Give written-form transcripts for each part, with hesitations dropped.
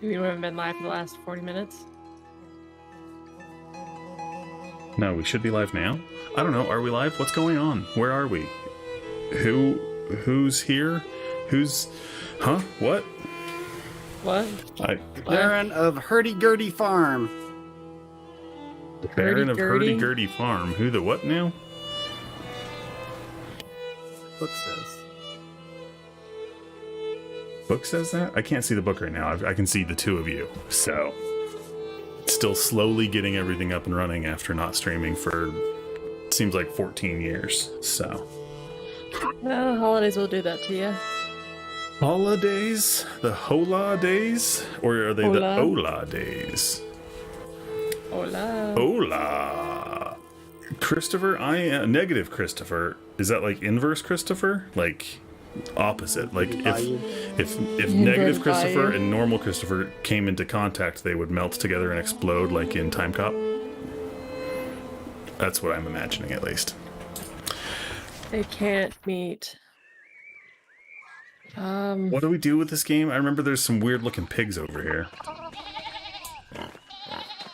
We haven't been live for the last 40 minutes. No, we should be live now. I don't know. Are we live? What's going on? Where are we? Who's here? Who's... Huh? What? What? The Baron of Hurdy-Gurdy Farm. The Baron of Hurdy-gurdy? Hurdy-Gurdy Farm. Who the what now? Book says. Book says that? I can't see the book right now. I can see the two of you. So, still slowly getting everything up and running after not streaming for, seems like 14 years. So, Well, holidays will do that to you. holidays? The Hola days? Or are they the Hola. Ola days? Hola. Hola. Christopher, negative Christopher. Is that like inverse Christopher? Like opposite? Like if negative Christopher value. and normal Christopher came into contact, they would melt together and explode like in Time Cop? That's what I'm imagining, at least. They can't meet. What do we do with this game? I remember there's some weird looking pigs over here.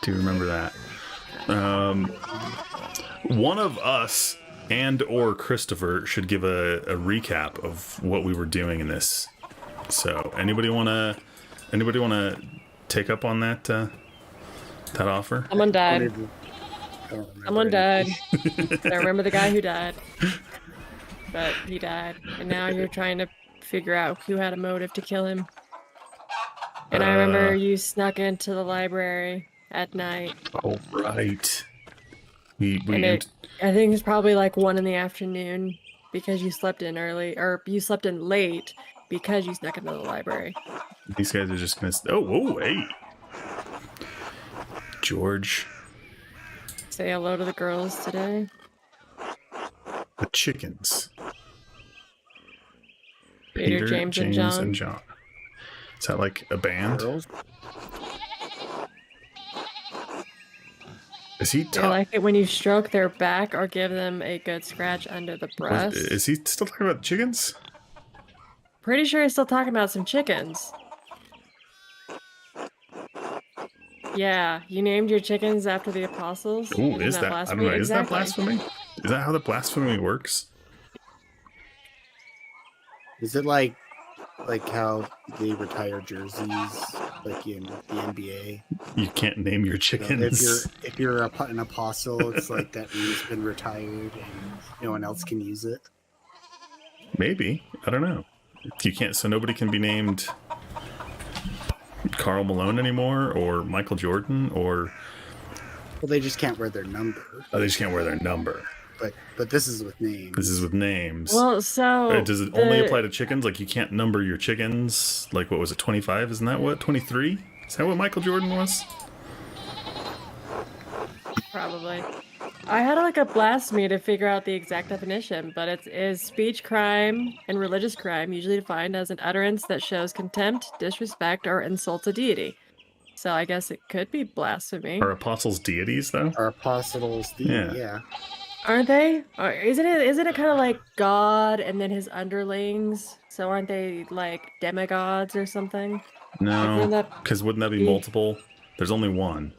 Do you remember that? One of us and or Christopher should give a recap of what we were doing in this. So, anybody wanna take up on that that offer? Someone died. Someone died. anything. I remember the guy who died. But he died. And now you're trying to figure out who had a motive to kill him. And I remember you snuck into the library at night. Oh right. We And I think it's probably like 1 in the afternoon because you slept in early, or you slept in late because you snuck into the library. these guys are just gonna. Oh, hey, George. Say hello to the girls today. The chickens. Peter, James, and John. Is that like a band? Girls? Is he They like it when you stroke their back or give them a good scratch under the breast. Is he still talking about chickens? Pretty sure he's still talking about some chickens. Yeah, you named your chickens after the apostles. Ooh, Isn't is that? I don't blasphemy? know. Is that Exactly. blasphemy? Is that how the blasphemy works? Is it like how they retire jerseys, like in the NBA? You can't name your You know, chickens. if you're an apostle, it's like that means been retired and no one else can use it. Maybe. I don't know. You can't. So nobody can be named Karl Malone anymore, or Michael Jordan, or Well, they just can't wear their number. they just can't wear their number. But this is with names. This is with names. Well, so Does it only apply to chickens? Like you can't number your chickens? Like what was it, 25? Isn't that what? 23? Is that what Michael Jordan was? Probably. I had like a blasphemy to figure out the exact definition, but it is speech crime and religious crime, usually defined as an utterance that shows contempt, disrespect, or insults a deity. So I guess it could be blasphemy. Are apostles deities though? Our apostles, yeah. Aren't they? Or isn't it kind of like God and then his underlings? So aren't they like demigods or something? No, Wouldn't that because wouldn't that be be- multiple? There's only one,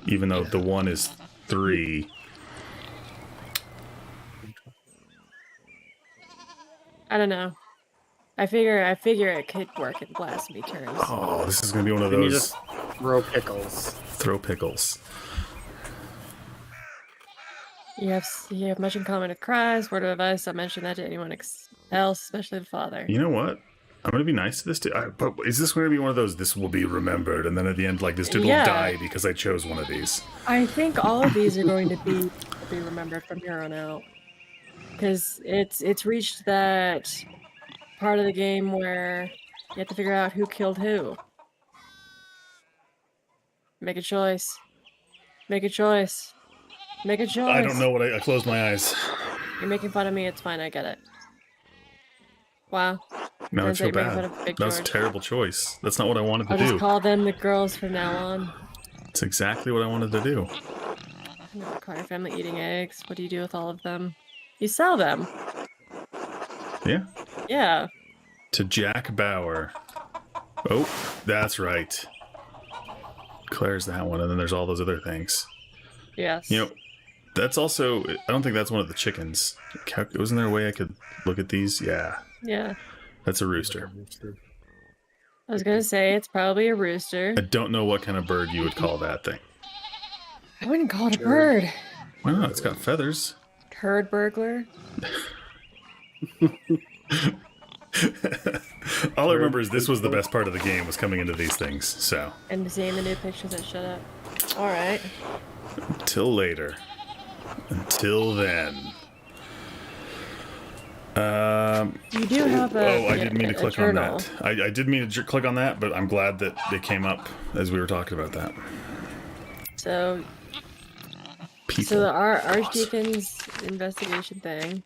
even though the one is 3. I don't know. I figure it could work in blasphemy terms. Oh, this is gonna be one of Then you those just throw pickles. throw pickles. You have much in common with Christ. Word of advice: don't mention that to anyone else, especially the Father. You know what? I'm gonna be nice to this dude. But is this gonna be one of those? This will be remembered, and then at the end, like this dude will Yeah. die because I chose one of these. I think all of these are going to be remembered from here on out, because it's reached that part of the game where you have to figure out who killed who. Make a choice. Make a choice. Make a choice. I don't know what I closed my eyes. You're making fun of me. It's fine. I get it. Wow. Now I Turns out feel you're making fun bad. of Big That was a George. terrible choice. That's not what I wanted to I'll do. just call them the girls from now on. It's exactly what I wanted to do. I'm gonna call your family eating eggs. What do you do with all of them? You sell them. Yeah. Yeah. To Jack Bauer. Oh, that's right. Claire's that one, and then there's all those other things. Yes. You know, that's also, I don't think that's one of the chickens. Wasn't there a way I could look at these? Yeah. Yeah. That's a rooster. I was gonna say it's probably a rooster. I don't know what kind of bird you would call that thing. I wouldn't call it a bird. Why not? It's got feathers. Turd burglar. All I remember is this was the best part of the game, was coming into these things, so. And seeing the new pictures that shut up. Alright. Until later. Until then. You do have a I didn't mean to click on journal. that. I did mean to click on that, but I'm glad that it came up as we were talking about that. So People. our Archdeacon's investigation thing.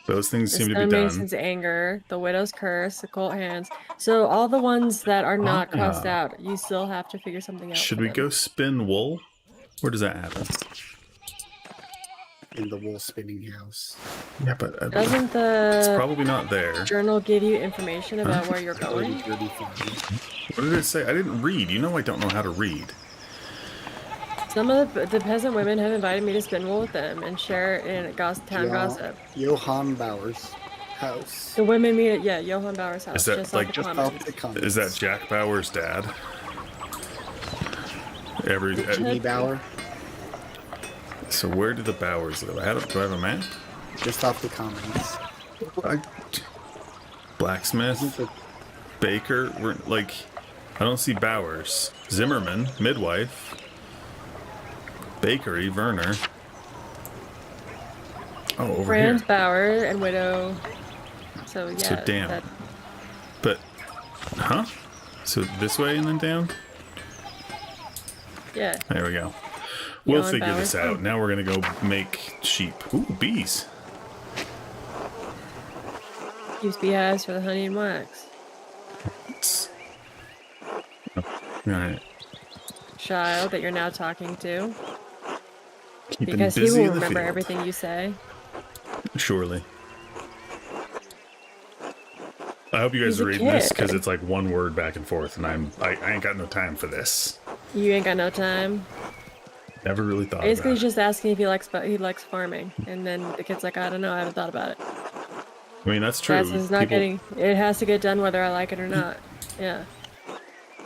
Those things The seem to be done. Stonemason's anger, the Widow's curse, the Occult hands. So all the ones that are not crossed out, you still have to figure something out. Should for we them. go spin wool? Where does that happen? In the wool spinning house. Yeah, but Doesn't it's the probably not there. journal give you information about where you're going? 35. What did it say? I didn't read. You know I don't know how to read. Some of the peasant women have invited me to spin wool with them and share in town gossip. Johann Bauer's house. The women meet at Johann Bauer's house. Is that just like off the Just commons. off the commons. Is that Jack Bauer's dad? Jimmy Bauer? So where do the Bauers live? Do I have a map? Just off the commons. Blacksmith, baker. We're like, I don't see Bowers. Zimmerman, midwife, bakery, Werner. Oh, over Franz here. Bauer and Widow. So yeah. So damn. that- But, huh? So this way and then down? yeah. There we go. We'll Johann figure this Bauer's out. home. Now we're gonna go make sheep. Ooh, bees. Keeps beehives for the honey and wax. All right. Child that you're now talking to. Keeping Because he busy will in the remember field. everything you say. Surely. I hope you guys He's a are reading this kid. because it's like one word back and forth, and I ain't got no time for this. You ain't got no time. Never really thought Basically, about he's just asking if he likes farming, and then the kid's like, I don't know, I haven't thought about it. it. I mean, that's true. It's not getting. It has to get done whether I like it or not. Yeah,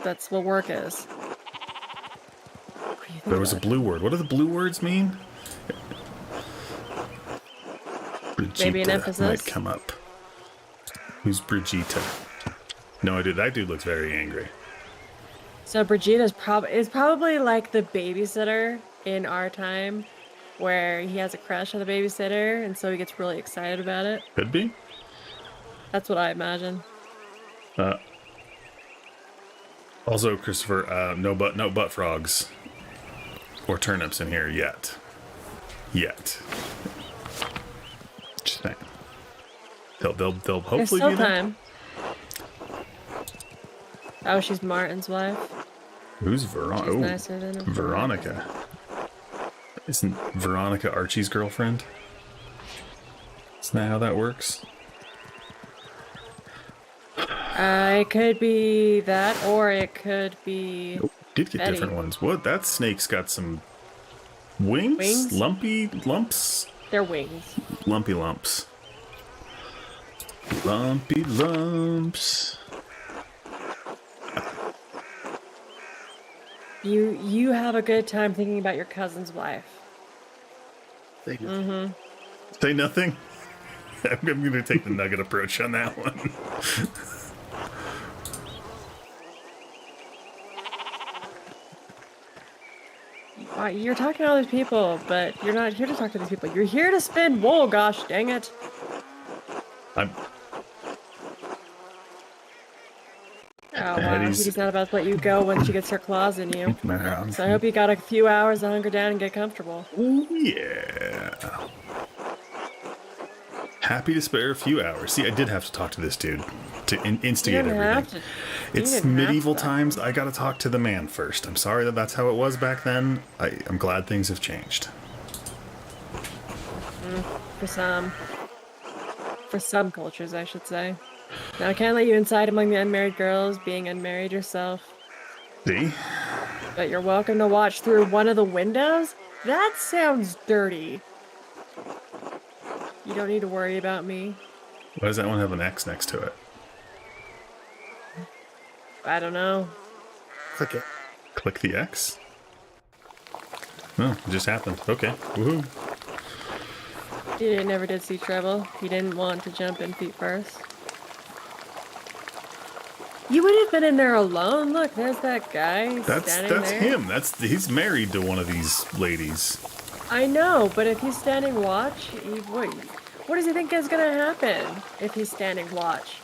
that's what work is. What do you think There was a about blue word. What do the blue words mean? Brigitte Maybe an emphasis? might come up. Who's Brigitte? No idea. That dude looks very angry. it? So Brigitte is probably like the babysitter in our time, where he has a crush on the babysitter, and so he gets really excited about it. Could be. That's what I imagine. Also, Christopher, no butt frogs or turnips in here yet. Just saying. They'll There's hopefully still be there. time. Oh, she's Martin's wife. Who's She's Veronica? nicer than him. Veronica. Isn't Veronica Archie's girlfriend? Isn't that how that works? It could be that, or it could be. Oh, did get Betty. different ones. What? That snake's got some wings? Wings? Lumpy lumps? Their wings. Lumpy lumps. Lumpy lumps. You have a good time thinking about your cousin's wife. Thank you. Mm-hmm. Say nothing. I'm going to take the nugget approach on that one. You're talking to all these people, but you're not here to talk to these people. You're here to spin wool, gosh dang it. I'm, Oh, wow. He's not about to let you go when she gets her claws in you. So I hope you got a few hours to hunker down and get comfortable. Yeah. Happy to spare a few hours. See, I did have to talk to this dude to instigate You didn't have everything. to. It's didn't have medieval to. times. I gotta talk to the man first. I'm sorry that that's how it was back then. I'm glad things have changed. For some cultures, I should say. Now I can't let you inside among the unmarried girls, being unmarried yourself. See? But you're welcome to watch through one of the windows? That sounds dirty. You don't need to worry about me. Why does that one have an X next to it? I don't know. Click it. Click the X? Oh, it just happened. Okay. Woohoo. You never did see trouble. You didn't want to jump in feet first. You would have been in there alone. Look, there's that guy standing That's there. him. He's married to one of these ladies. I know, but if he's standing watch, what does he think is gonna happen if he's standing watch?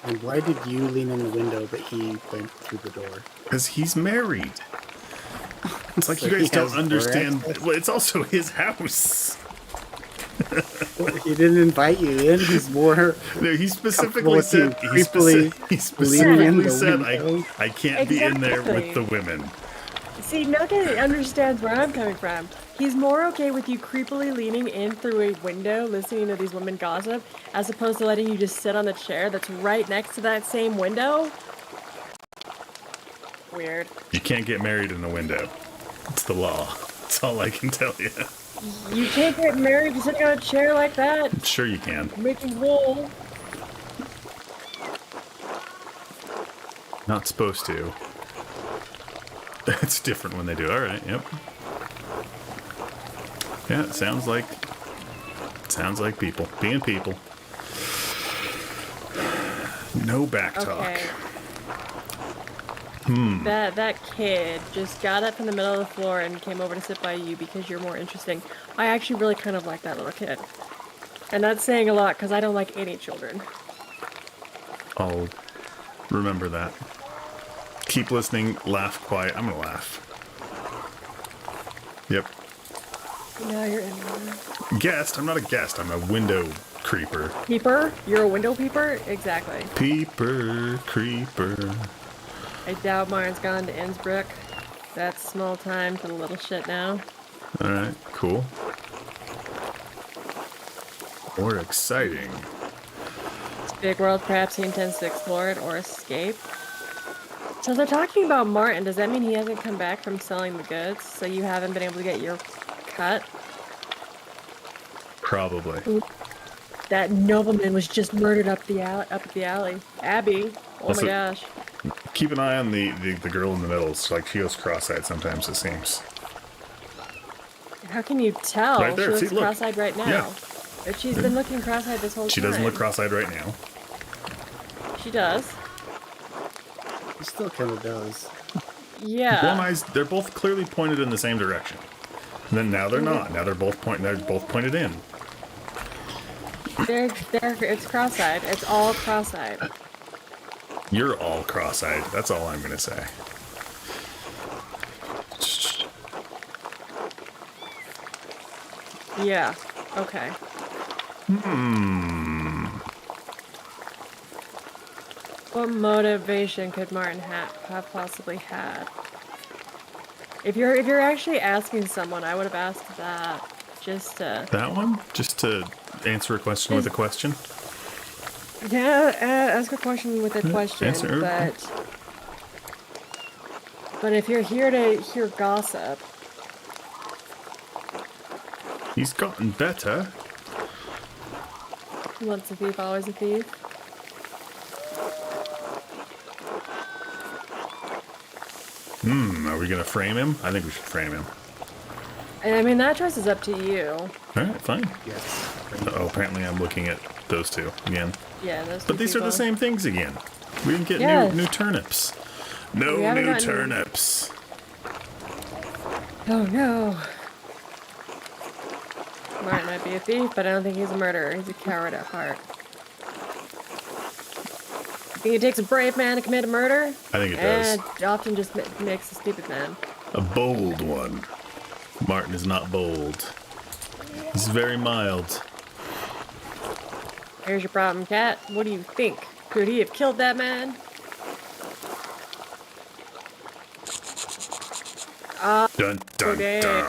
And why did you lean in the window but he went through the door? Because he's married. It's like So you guys he don't has understand. door access? Well, it's also his house. He didn't invite you in. He's more. No, he specifically Comfortable with said. you He creepily specifically leaning in the said, window. "I can't be in there with Exactly. the women." See, nobody understands where I'm coming from. He's more okay with you creepily leaning in through a window, listening to these women gossip, as opposed to letting you just sit on the chair that's right next to that same window. Weird. You can't get married in a window. It's the law. That's all I can tell you. You can't get married sitting on a chair like that, Sure you can. making wool. Not supposed to. It's different when they do. All right. Yep. Yeah, it sounds like people being people. No back talk. Okay. That kid just got up from the middle of the floor and came over to sit by you because you're more interesting. I actually really kind of like that little kid. And that's saying a lot because I don't like any children. I'll remember that. Keep listening. Laugh quiet. I'm gonna laugh. Yep. Now you're in there. Guest. I'm not a guest. I'm a window creeper. Peeper? You're a window peeper? Exactly. Peeper, creeper. I doubt Martin's gone to Innsbruck. That's small time for the little shit now. All right. Cool. More exciting. It's a big world, perhaps he intends to explore it or escape. So they're talking about Martin. Does that mean he hasn't come back from selling the goods? So you haven't been able to get your cut? Probably. That nobleman was just murdered up the alley. Abby. Oh Also, my gosh. Keep an eye on the girl in the middle. It's like she goes cross-eyed sometimes, it seems. How can you tell? Right there, She looks see, look. cross-eyed right now. Yeah. But she's been looking cross-eyed this whole time. She doesn't look cross-eyed right now. She does. He still kind of does. Yeah. One eye's, they're both clearly pointed in the same direction. And then now they're not. Now they're both pointed in. It's cross-eyed. It's all cross-eyed. You're all cross-eyed. That's all I'm gonna say. Yeah. Okay. What motivation could Martin have possibly had? If you're actually asking someone, I would have asked that. Just to That one? Just to answer a question with a question? ask a question with a question. answer. But if you're here to hear gossip, He's gotten better. once a thief, always a thief. Are we gonna frame him? I think we should frame him. And I mean, that choice is up to you. Alright, fine. Yes. Oh, apparently I'm looking at those two again. Yeah, those two But these are the people. same things again. We didn't get Yes. new turnips. No We haven't new gotten- turnips. Oh no. Martin might be a thief, but I don't think he's a murderer. He's a coward at heart. Think it takes a brave man to commit a murder? I think it does. And often just makes a stupid man. A bold one. Martin is not bold. He's very mild. Here's your problem, Cat. What do you think? Could he have killed that man? Dun dun Okay. dun.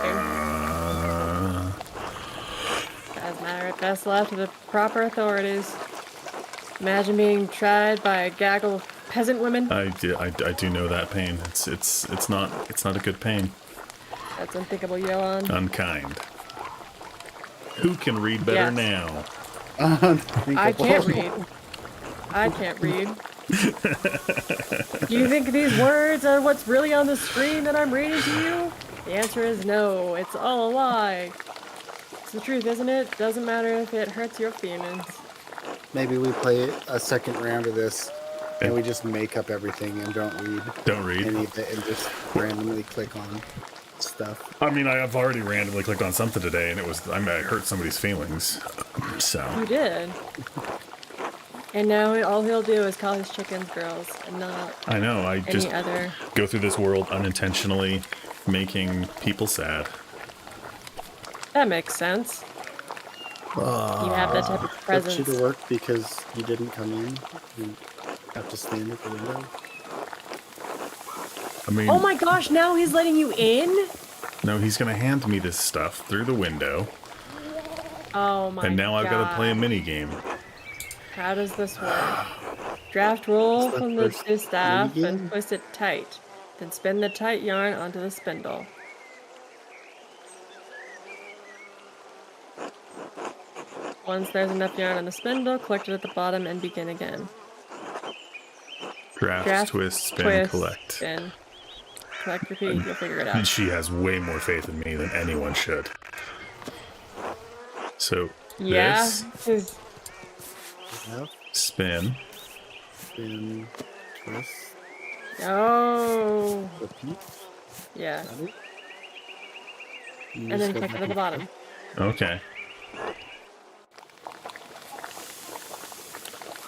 As a matter of best left to the proper authorities. Imagine being tried by a gaggle of peasant women. I do know that pain. It's not a good pain. That's unthinkable, Johan. Unkind. Who can read better now? I can't read. I can't read. Do you think these words are what's really on the screen that I'm reading to you? The answer is no. It's all a lie. It's the truth, isn't it? Doesn't matter if it hurts your feelings. Maybe we play a second round of this, and we just make up everything and don't read. Don't read. Any of it and just randomly click on stuff. I mean, I've already randomly clicked on something today, and I hurt somebody's feelings. So. You did. And now all he'll do is call his chickens girls and not I know, I any just other. go through this world unintentionally making people sad. That makes sense. You have that type of That presence. should have worked because you didn't come in. You have to stand at the window. I mean, Oh my gosh, now he's letting you in? no, he's going to hand me this stuff through the window, Oh my god. and now I've got to play a mini game. How does this work? Draft wool Is that from the first distaff minigame? and twist it tight. Then spin the tight yarn onto the spindle. Once there's enough yarn on the spindle, collect it at the bottom and begin again. Draft, twist, spin, twist, collect. Spin. Collect, repeat, you'll figure it And out. she has way more faith in me than anyone should. So, Yeah, this, 'cause Yep. spin, Spin, twist, oh, repeat. yeah. Got it. And then collect it at the bottom. okay.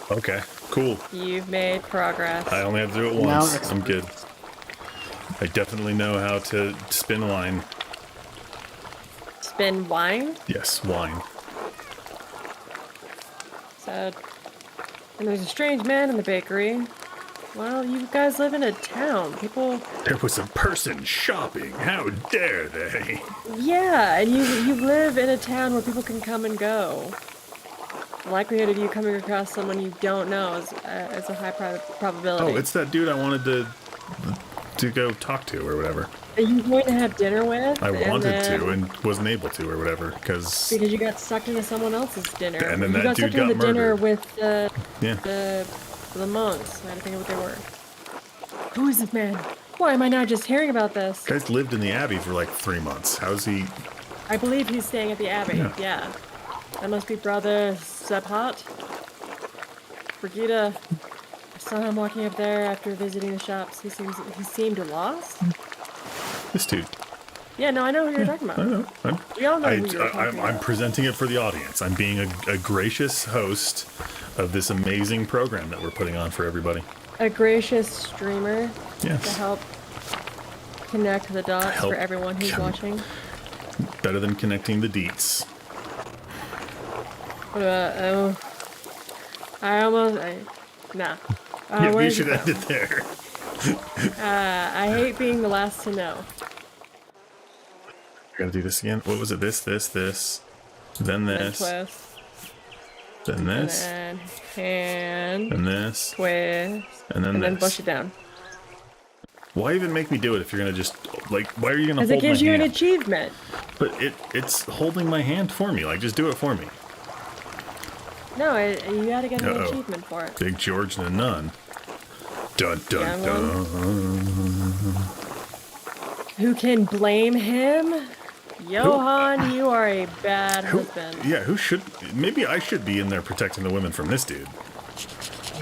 Okay, cool. You've made progress. I only have to do it Now once. it's- I'm good. I definitely know how to spin wine. Spin wine. Yes, wine. Said. And there's a strange man in the bakery. Well, you guys live in a town. People. There was a person shopping. How dare they? Yeah, and you live in a town where people can come and go. The likelihood of you coming across someone you don't know is a high probability. Oh, it's that dude I wanted to go talk to or whatever. Are you going to have dinner with? I and wanted then- to and wasn't able to or whatever because Because you got sucked into someone else's dinner. And then you that got dude sucked into got the dinner murdered. with yeah. the monks. I had to think of what they were. Who is this man? Why am I not just hearing about this? Guy's lived in the Abbey for like 3 months. How's he? I believe he's staying at the Abbey. Yeah. Yeah. That must be Brother Sephat. Brigida. I saw him walking up there after visiting the shops. He seemed lost. This dude. Yeah, no, I know who you're talking I about. know. We all know who you're talking I'm about. presenting it for the audience. I'm being a gracious host of this amazing program that we're putting on for everybody. A gracious streamer to Yes. help connect the dots help for everyone who's con- watching. Better than connecting the deets. What about, nah. Yeah, we where's should it end it there. I hate being the last to know. We're gonna do this again. What was it? This, then Then this, twist, then and this, then hand, and this, twist, and then and then this. push it down. Why even make me do it if you're gonna just like? Why are you gonna Because hold it gives my you an hand? achievement. But it's holding my hand for me. Like, just do it for me. No, you gotta get an Uh-oh. achievement for it. Big George and the Nun. Dun dun Yeah, dun. Who can blame him? Johan, you are a bad Who, husband. yeah, who should? Maybe I should be in there protecting the women from this dude.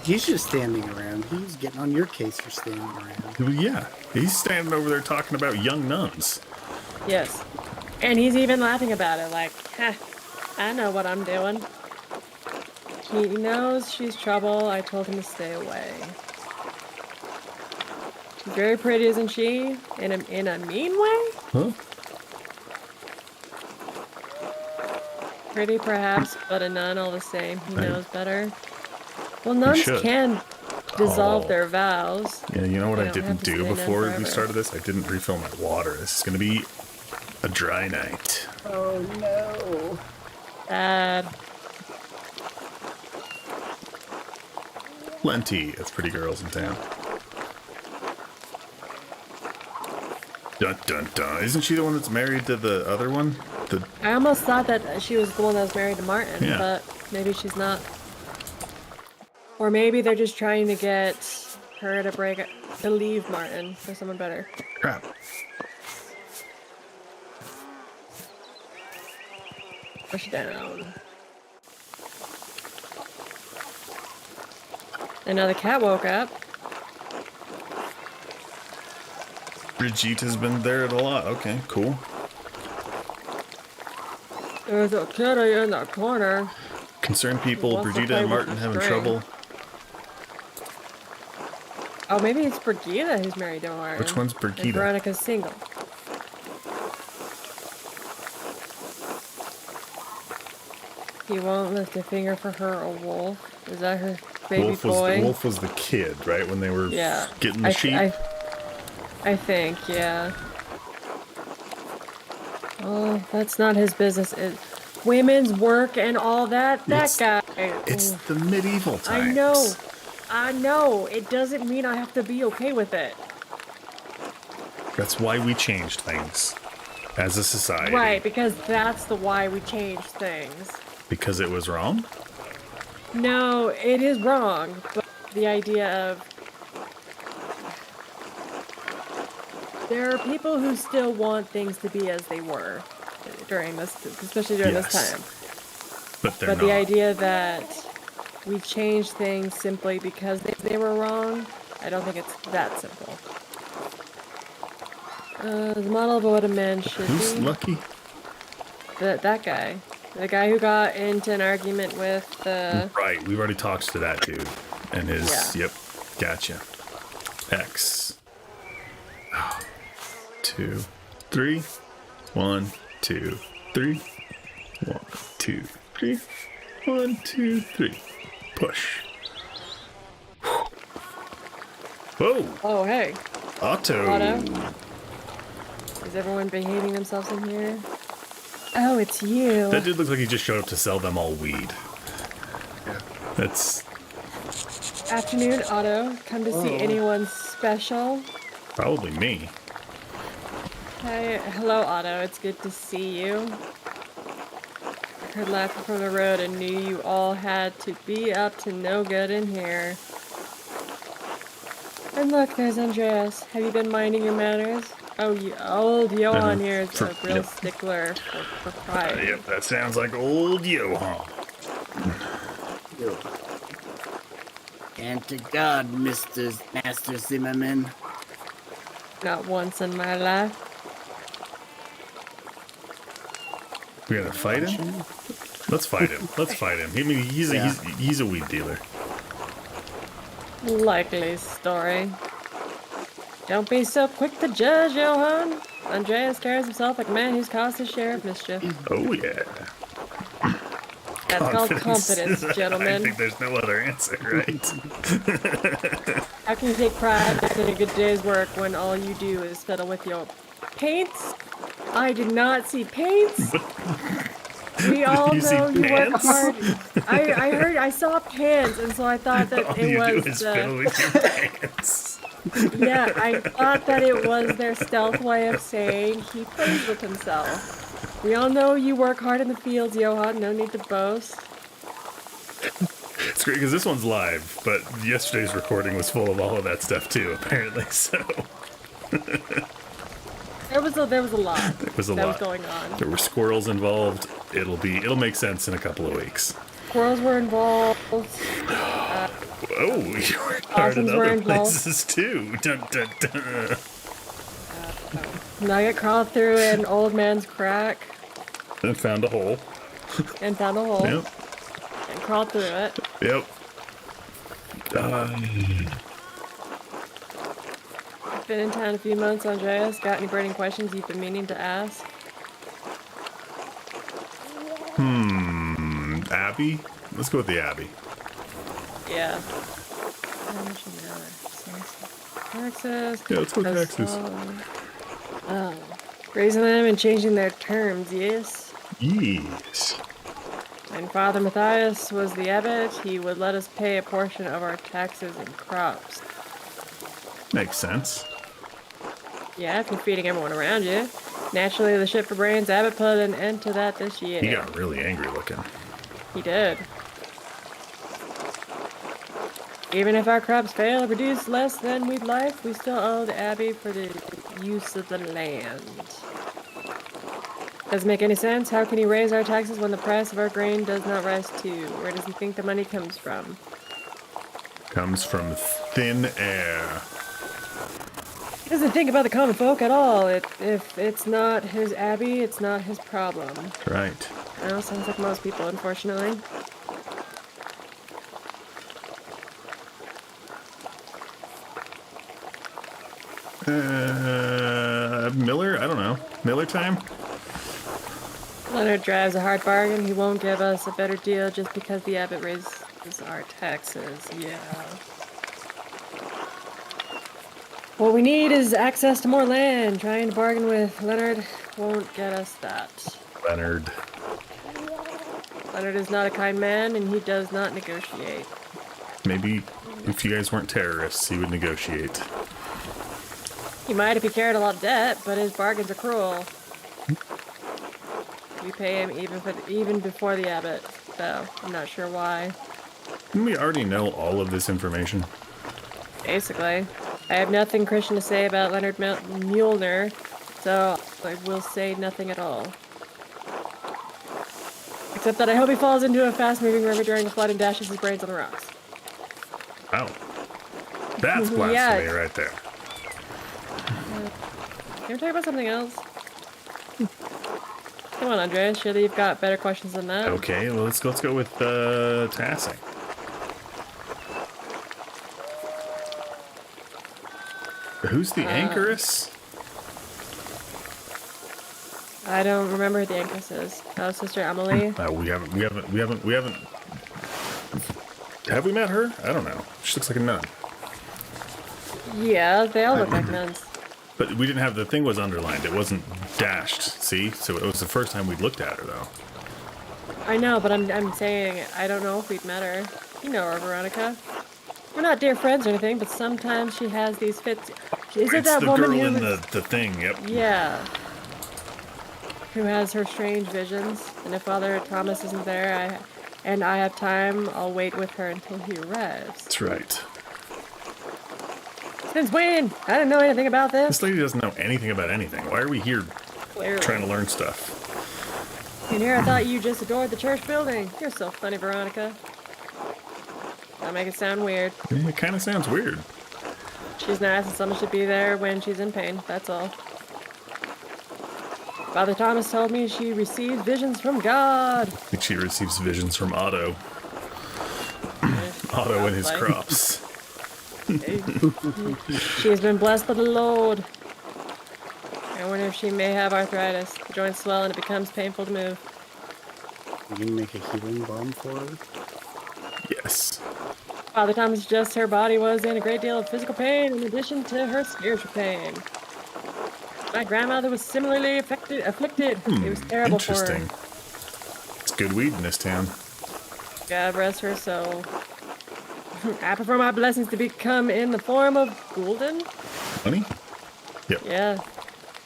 He's just standing around. He's getting on your case for standing around. Yeah, he's standing over there talking about young nuns. Yes. And he's even laughing about it, like, ha, I know what I'm doing. He knows she's trouble. I told him to stay away. She's very pretty, isn't she? In a mean way? Huh? Pretty, perhaps, but a nun all the same. He Right. knows better. Well, nuns should. can dissolve Oh. their vows. Yeah, you know what They I don't didn't have to do stay nun before we forever. started this? I didn't refill my water. This is gonna be a dry night. Oh no. Bad. plenty of pretty girls in town. Dun dun dun. Isn't she the one that's married to the other one? I almost thought that she was the one that was married to Martin, Yeah. but maybe she's not. Or maybe they're just trying to get her to leave Martin for someone better. Crap. Push down. And now the cat woke up. Brigitta's been there a lot. Okay, cool. There's a kitty in the corner. Concerned people, Wants to Brigitta play and with Martin the having string. trouble. Oh, maybe it's Brigitta who's married to Martin. Which one's And Brigitta? Veronica's single. He won't lift a finger for her or Wolf. Is that her baby boy? Wolf was the kid, right? When they were Yeah. getting the sheep? I think, yeah. Oh, that's not his business. Women's work and all that. That guy. It's Ooh. the medieval times. I know. It doesn't mean I have to be okay with it. That's why we changed things as a society. Right, because that's the why we change things. Because it was wrong? No, it is wrong, but the idea of there are people who still want things to be as they were during this, especially during this Yes. time. But they're But not. the idea that we change things simply because they were wrong, I don't think it's that simple. The model of what a man should Who's be. lucky? That guy. The guy who got into an argument with the... Right, we've already talked to that dude. And his, Yeah. yep, gotcha. X. 2, 3. 1, 2, 3. 1, 2, 3. 1, 2, 3. Push. Whoa! Oh, hey. Otto! Otto? Is everyone behaving themselves in here? Oh, it's you. That dude looks like he just showed up to sell them all weed. That's Afternoon, Otto. Come to see anyone special? probably me. Hi, hello, Otto. It's good to see you. I heard laughing from the road and knew you all had to be up to no good in here. And look, there's Andreas. Have you been minding your manners? Oh, old Johan here is a real Yep. stickler for pride. Yep, that sounds like old Johan. Yo. And to God, Master Zimmerman. Not once in my life. We gonna fight him? Let's fight him. Let's fight him. I mean, he's a weed dealer. Likely story. Don't be so quick to judge, Johan. Andreas carries himself like a man who's caused his share of mischief. Oh yeah. That's called confidence, I gentlemen. think there's no other answer, right? How can you take pride in a good day's work when all you do is fiddle with your paints? I did not see paints. We all You see know you work pants? hard. I saw pants, and so I thought that All it you was do is fiddle with your pants. yeah, I thought that it was their stealth way of saying he plays with himself. We all know you work hard in the fields, Johan. No need to boast. It's great because this one's live, but yesterday's recording was full of all of that stuff too, apparently. So There was a lot. it was a that lot. was going on. There were squirrels involved. It'll make sense in a couple of weeks. Squirrels were involved. Oh, you worked hard in Dolphins were other involved. places too. Dun, dun, dun. Nugget crawled through an old man's crack And found a hole. and found a hole Yep. and crawled through it. Yep. Been in town a few months, Andreas. Got any burning questions you've been meaning to ask? Abbey? Let's go with the Abbey. Yeah. Taxes. Yeah, let's go with taxes. Raising them and changing their terms, yes. Yes. When Father Matthias was the abbot, he would let us pay a portion of our taxes and crops. Makes sense. Yeah, if you're feeding everyone around you. Naturally, the ship for brains abbot put an end to that this year. He got really angry looking. He did. Even if our crops fail to produce less than we'd like, we still owe the abbey for the use of the land. Doesn't make any sense. How can he raise our taxes when the price of our grain does not rise too? Where does he think the money comes from? Comes from thin air. He doesn't think about the common folk at all. If it's not his abbey, it's not his problem. Right. Well, sounds like most people, unfortunately. Miller? I don't know. Miller time? Leonard drives a hard bargain. He won't give us a better deal just because the abbot raises our taxes. Yeah. What we need is access to more land. Trying to bargain with Leonard won't get us that. Leonard. Leonard is not a kind man, and he does not negotiate. Maybe if you guys weren't terrorists, he would negotiate. He might if he carried a lot of debt, but his bargains are cruel. We pay him even before the abbot, though. I'm not sure why. Didn't we already know all of this information? Basically. I have nothing Christian to say about Leonard Muehlner, so I will say nothing at all. Except that I hope he falls into a fast-moving river during a flood and dashes his brains on the rocks. Oh. That's blasphemy right there. Can we talk about something else? Come on, Andreas. Surely you've got better questions than that. Okay, well, let's go with tassing. Who's the anchoress? I don't remember who the anchoress is. Oh, Sister Emily. We haven't. Have we met her? I don't know. She looks like a nun. Yeah, they all look like nuns. But we didn't have, the thing was underlined. It wasn't dashed, see? So it was the first time we'd looked at her, though. I know, but I'm saying I don't know if we'd met her. You know her, Veronica. We're not dear friends or anything, but sometimes she has these fits. Is it that woman who... It's the girl in the thing, yep. Yeah. Who has her strange visions. And if Father Thomas isn't there, and I have time, I'll wait with her until he arrives. That's right. Since when? I didn't know anything about this. This lady doesn't know anything about anything. Why are we here Clearly. trying to learn stuff? And here I thought you just adored the church building. You're so funny, Veronica. Don't make it sound weird. Yeah, it kind of sounds weird. She's nice and someone should be there when she's in pain, that's all. Father Thomas told me she receives visions from God. I think she receives visions from Otto. Otto and his crops. She has been blessed by the Lord. I wonder if she may have arthritis. The joints swell and it becomes painful to move. You can make a healing balm for her? Yes. Father Thomas suggests her body was in a great deal of physical pain in addition to her spiritual pain. My grandmother was similarly afflicted. It was terrible for her. Interesting. It's good weed in this town. God rest her soul. I prefer my blessings to become in the form of golden. Money? Yep. Yeah.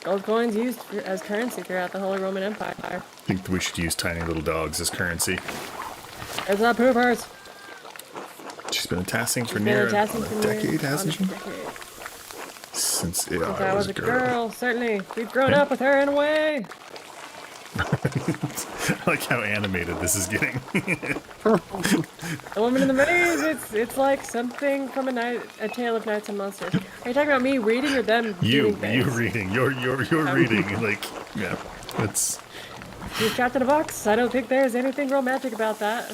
Gold coins used as currency throughout the Holy Roman Empire. I think that we should use tiny little dogs as currency. There's not poopers. She's been tassing for near a decade, hasn't she? Since I was a girl, certainly. We've grown up with her in a way. I like how animated this is getting. The Woman in the Maze, it's like something from a Tale of Knights and Monsters. Are you talking about me reading or them doing things? You reading. You're reading. Like, yeah, it's... She's trapped in a box. I don't think there's anything romantic about that.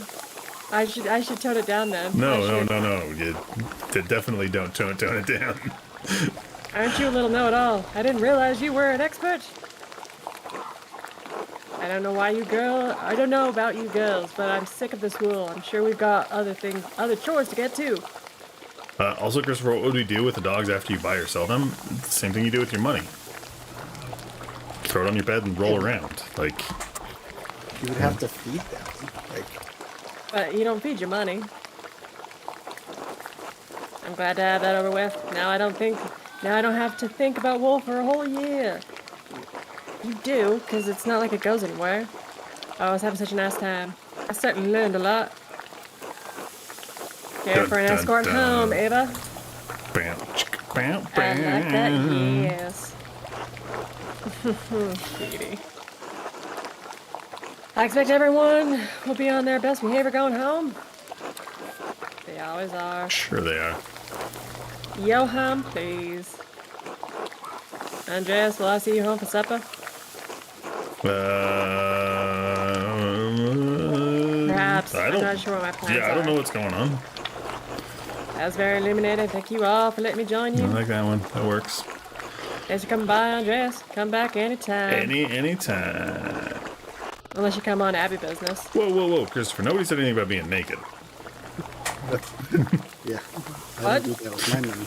I should tone it down then. No. You definitely don't tone it down. Aren't you a little know-it-all? I didn't realize you were an expert. I don't know about you girls, but I'm sick of the school. I'm sure we've got other chores to get to. Also, Christopher, what would we do with the dogs after you buy or sell them? Same thing you do with your money. Throw it on your bed and roll around. Like, You would have to feed them. Like, But you don't feed your money. I'm glad to have that over with. Now I don't have to think about wool for a whole year. You do, because it's not like it goes anywhere. I was having such a nice time. I certainly learned a lot. Care for an escort home, Ava? Bam, bam, I like that, yes. Sweetie. I expect everyone will be on their best behavior going home. They always are. Sure they are. Johan, please. Andreas, will I see you home for supper? Perhaps. I'm not sure what my plans are. Yeah, I don't know what's going on. That was very illuminating. Thank you all for letting me join you. I like that one. That works. Thanks for coming by, Andreas. Come back anytime. Anytime. Unless you come on Abbey business. Whoa, Christopher. Nobody said anything about being naked. yeah. What? I didn't do that with my money.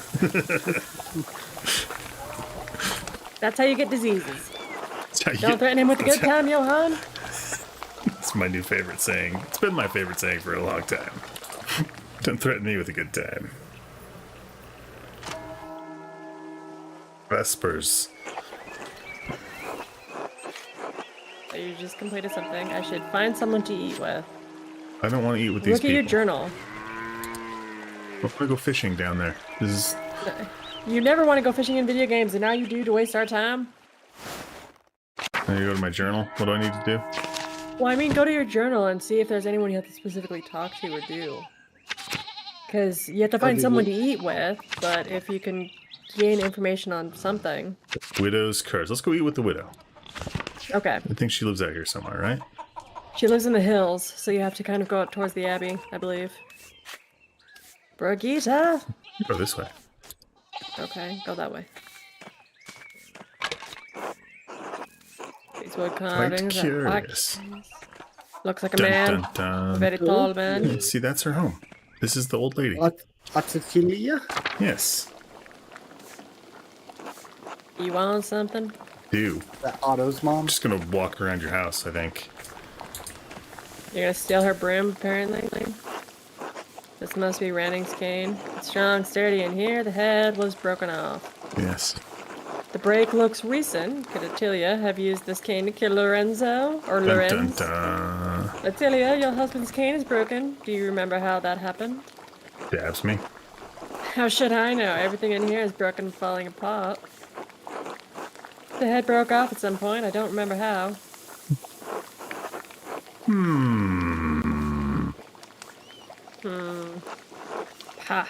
That's how you get diseases. Don't Threaten him with a good time, Johan. It's my new favorite saying. It's been my favorite saying for a long time. Don't threaten me with a good time. Vespers. So you just completed something. I should find someone to eat with. I don't want to eat with these Look at people. your journal. We're gonna go fishing down there. This is. You never want to go fishing in video games, and now you do to waste our time? I need to go to my journal. What do I need to do? Well, I mean, go to your journal and see if there's anyone you have to specifically talk to or do. Because you have to find someone to eat with, but if you can gain information on something. Widow's curse. Let's go eat with the widow. Okay. I think she lives out here somewhere, right? She lives in the hills, so you have to kind of go up towards the Abbey, I believe. Brigitte! Go this way. Okay, go that way. These wood Quite carvings are curious. looks like a man. A very tall man. See, that's her home. This is the old lady. Atatilia? Yes. You want something? Do. That Otto's mom? I'm just gonna walk around your house, I think. You're gonna steal her broom, apparently? This must be Ranning's cane. It's strong, sturdy, and here the head was broken off. Yes. The break looks recent. Could Attilia have used this cane to kill Lorenzo? Or Lorenz? Dun, dun, dun. Attilia, your husband's cane is broken. Do you remember how that happened? Dabs me. How should I know? Everything in here is broken and falling apart. The head broke off at some point. I don't remember how. Ha.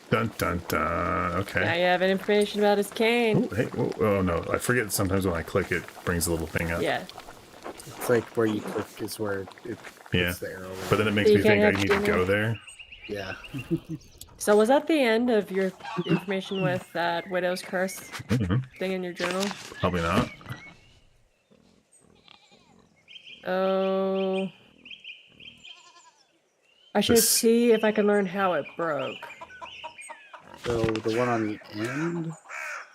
Dun dun dun. Okay. Now you have information about his cane. Oh, hey, oh no, I forget sometimes when I click it brings a little thing up. Yeah. It's like where you click is where it puts the arrow. But then it makes So me you think I can't need to have go dinner? there. Yeah. So was that the end of your information with that widow's curse thing in your journal? Probably not. Oh. I should This- see if I can learn how it broke. So the one on the end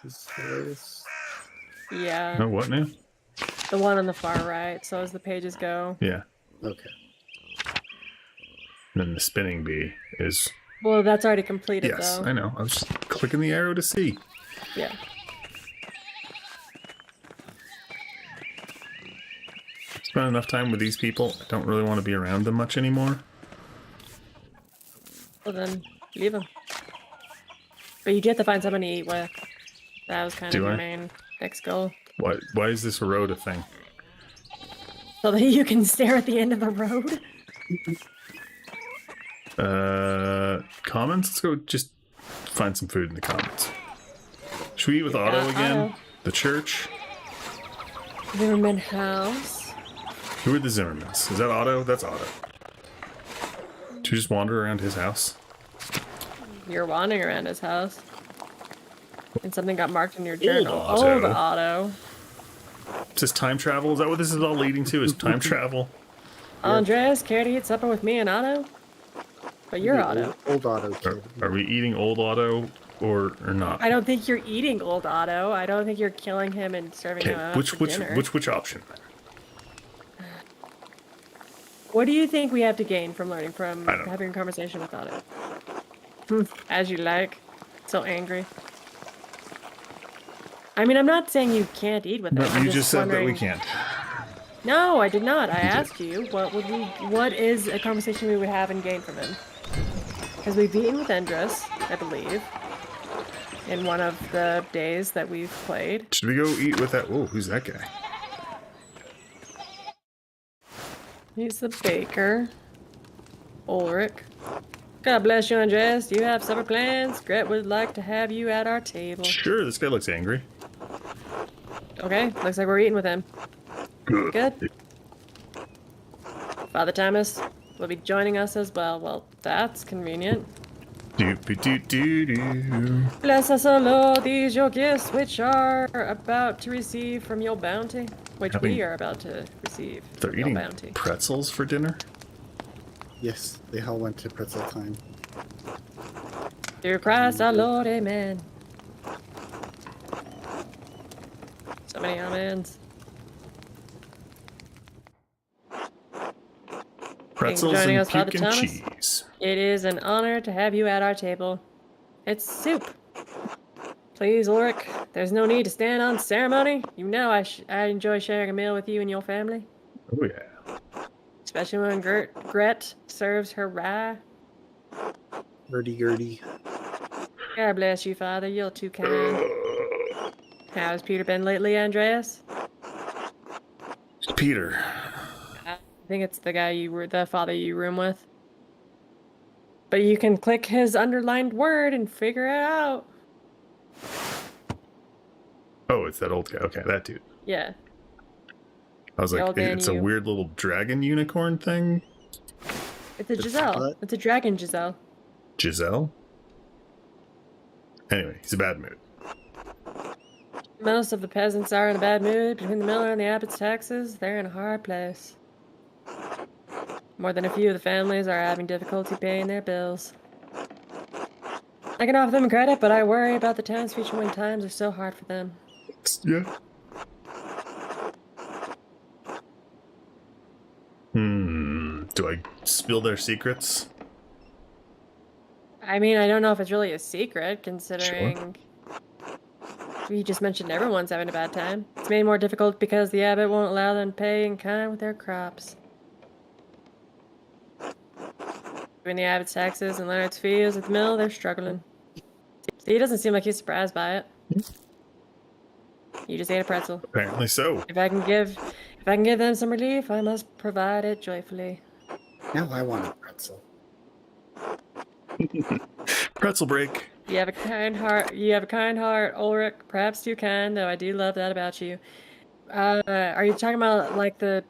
is this. Yeah. Oh, what now? The one on the far right. So as the pages go. Yeah. Okay. And then the spinning bee is. Well, that's already completed Yes, though. I know. I was just clicking the arrow to see. Yeah. Spent enough time with these people. I don't really want to be around them much anymore. Well then, leave them. But you do have to find someone to eat with. That was kind of your main next goal. Why is this road a thing? So that you can stare at the end of the road? Commons? Let's go just find some food in the commons. Should we eat with Otto again? Otto. The church? Zimmerman House. Who are the Zimmermans? Is that Otto? That's Otto. Should we just wander around his house? You're wandering around his house. And something got marked in your journal. Otto. Old Otto. Is this time travel? Is that what this is all leading to? Is time travel? Andreas, care to eat supper with me and Otto? But you're Otto. Old Otto kid. Are we eating old Otto or not? I don't think you're eating old Otto. I don't think you're killing him and serving him Okay, up which for dinner. which option? What do you think we have to gain from learning from I don't know. having a conversation without it? As you like. So angry. I mean, I'm not saying you can't eat with it. No, I'm you just said that we wondering... can't. No, I did not. I You did. asked you, what is a conversation we would have and gain from him? Because we've eaten with Andreas, I believe, in one of the days that we've played. Should we go eat with that? Whoa, who's that guy? He's the baker. Ulrich. God bless you, Andreas. Do you have supper plans? Gret would like to have you at our table. Sure, this guy looks angry. Okay, looks like we're eating with him. Good. Father Thomas will be joining us as well. Well, that's convenient. Do-do-do-do-do. Bless us, O Lord, these your gifts, which are about to receive from your bounty. Which Having- we are about to receive They're from your eating bounty. pretzels for dinner? Yes, they all went to pretzel time. Through Christ our Lord, amen. So many amens. Pretzels joining and us, Father puke and Thomas. cheese. It is an honor to have you at our table. It's soup. Please, Ulrich, there's no need to stand on ceremony. You know I enjoy sharing a meal with you and your family. Oh yeah. Especially when Gret serves her rye. Gertie. God bless you, Father. You're too kind. How's Peter been lately, Andreas? Peter. I think it's the guy the father you room with. But you can click his underlined word and figure it out. Oh, it's that old guy. Okay, that dude. Yeah. I was The like, old man it's a you. weird little dragon unicorn thing. It's a Giselle. what? It's a dragon Giselle. Giselle? Anyway, he's a bad mood. Most of the peasants are in a bad mood. Between the miller and the abbot's taxes, they're in a hard place. More than a few of the families are having difficulty paying their bills. I can offer them credit, but I worry about the town's future when times are so hard for them. Yeah. Do I spill their secrets? I mean, I don't know if it's really a secret, considering you just mentioned everyone's having a bad time. It's made more difficult because the abbot won't allow them to pay in kind with their crops. Between the abbot's taxes and Leonard's fees at the mill, they're struggling. He doesn't seem like he's surprised by it. You just ate a pretzel. Apparently so. If I can give them some relief, I must provide it joyfully. Now I want a pretzel. Pretzel break. You have a kind heart. You have a kind heart, Ulrich. Perhaps too kind, though I do love that about you. Are you talking about like the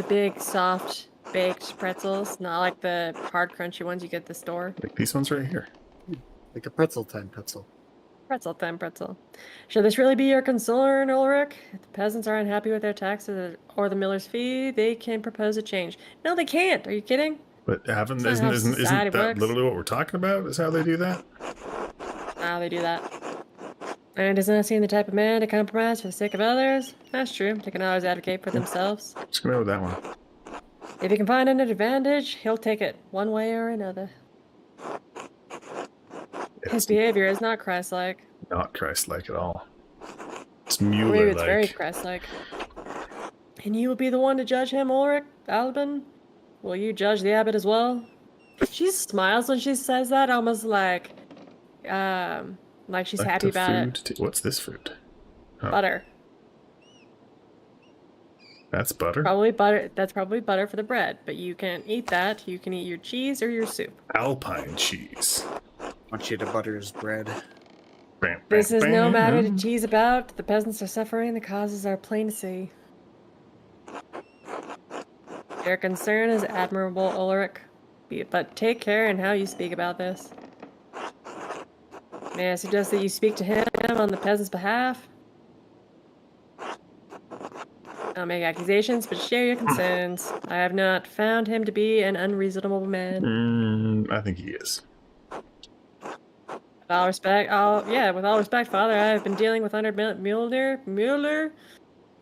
big soft baked pretzels, not like the hard crunchy ones you get at the store? Like these ones right here. Like a pretzel time pretzel. Pretzel time, pretzel. Should this really be your concern, Ulrich? If the peasants are unhappy with their taxes or the miller's fee, they can propose a change. No, they can't. Are you kidding? But not isn't how that society works. literally what we're talking about? Is how they do that? They do that. And does not seem the type of man to compromise for the sake of others. That's true. They can always advocate for themselves. Just gonna go with that one. If he can find an advantage, he'll take it one way or another. His It's behavior is not Christ-like. not Christ-like at all. It's Maybe Mueller-like. it's very Christ-like. And you will be the one to judge him, Ulrich, Albin? Will you judge the abbot as well? She smiles when she says that, almost like she's Like happy the about it. food What's this food? Oh, Butter. that's butter? Probably butter. That's probably butter for the bread, but you can't eat that. You can eat your cheese or your soup. Alpine cheese. Want you to butter his bread. Bam, This bam, is no bam. matter to tease about. The peasants are suffering. The causes are plain to see. Your concern is admirable, Ulrich. But take care in how you speak about this. May I suggest that you speak to him on the peasant's behalf? Don't make accusations, but share your concerns. I have not found him to be an unreasonable man. I think he is. With all respect, Father, I have been dealing with Leonard Mueller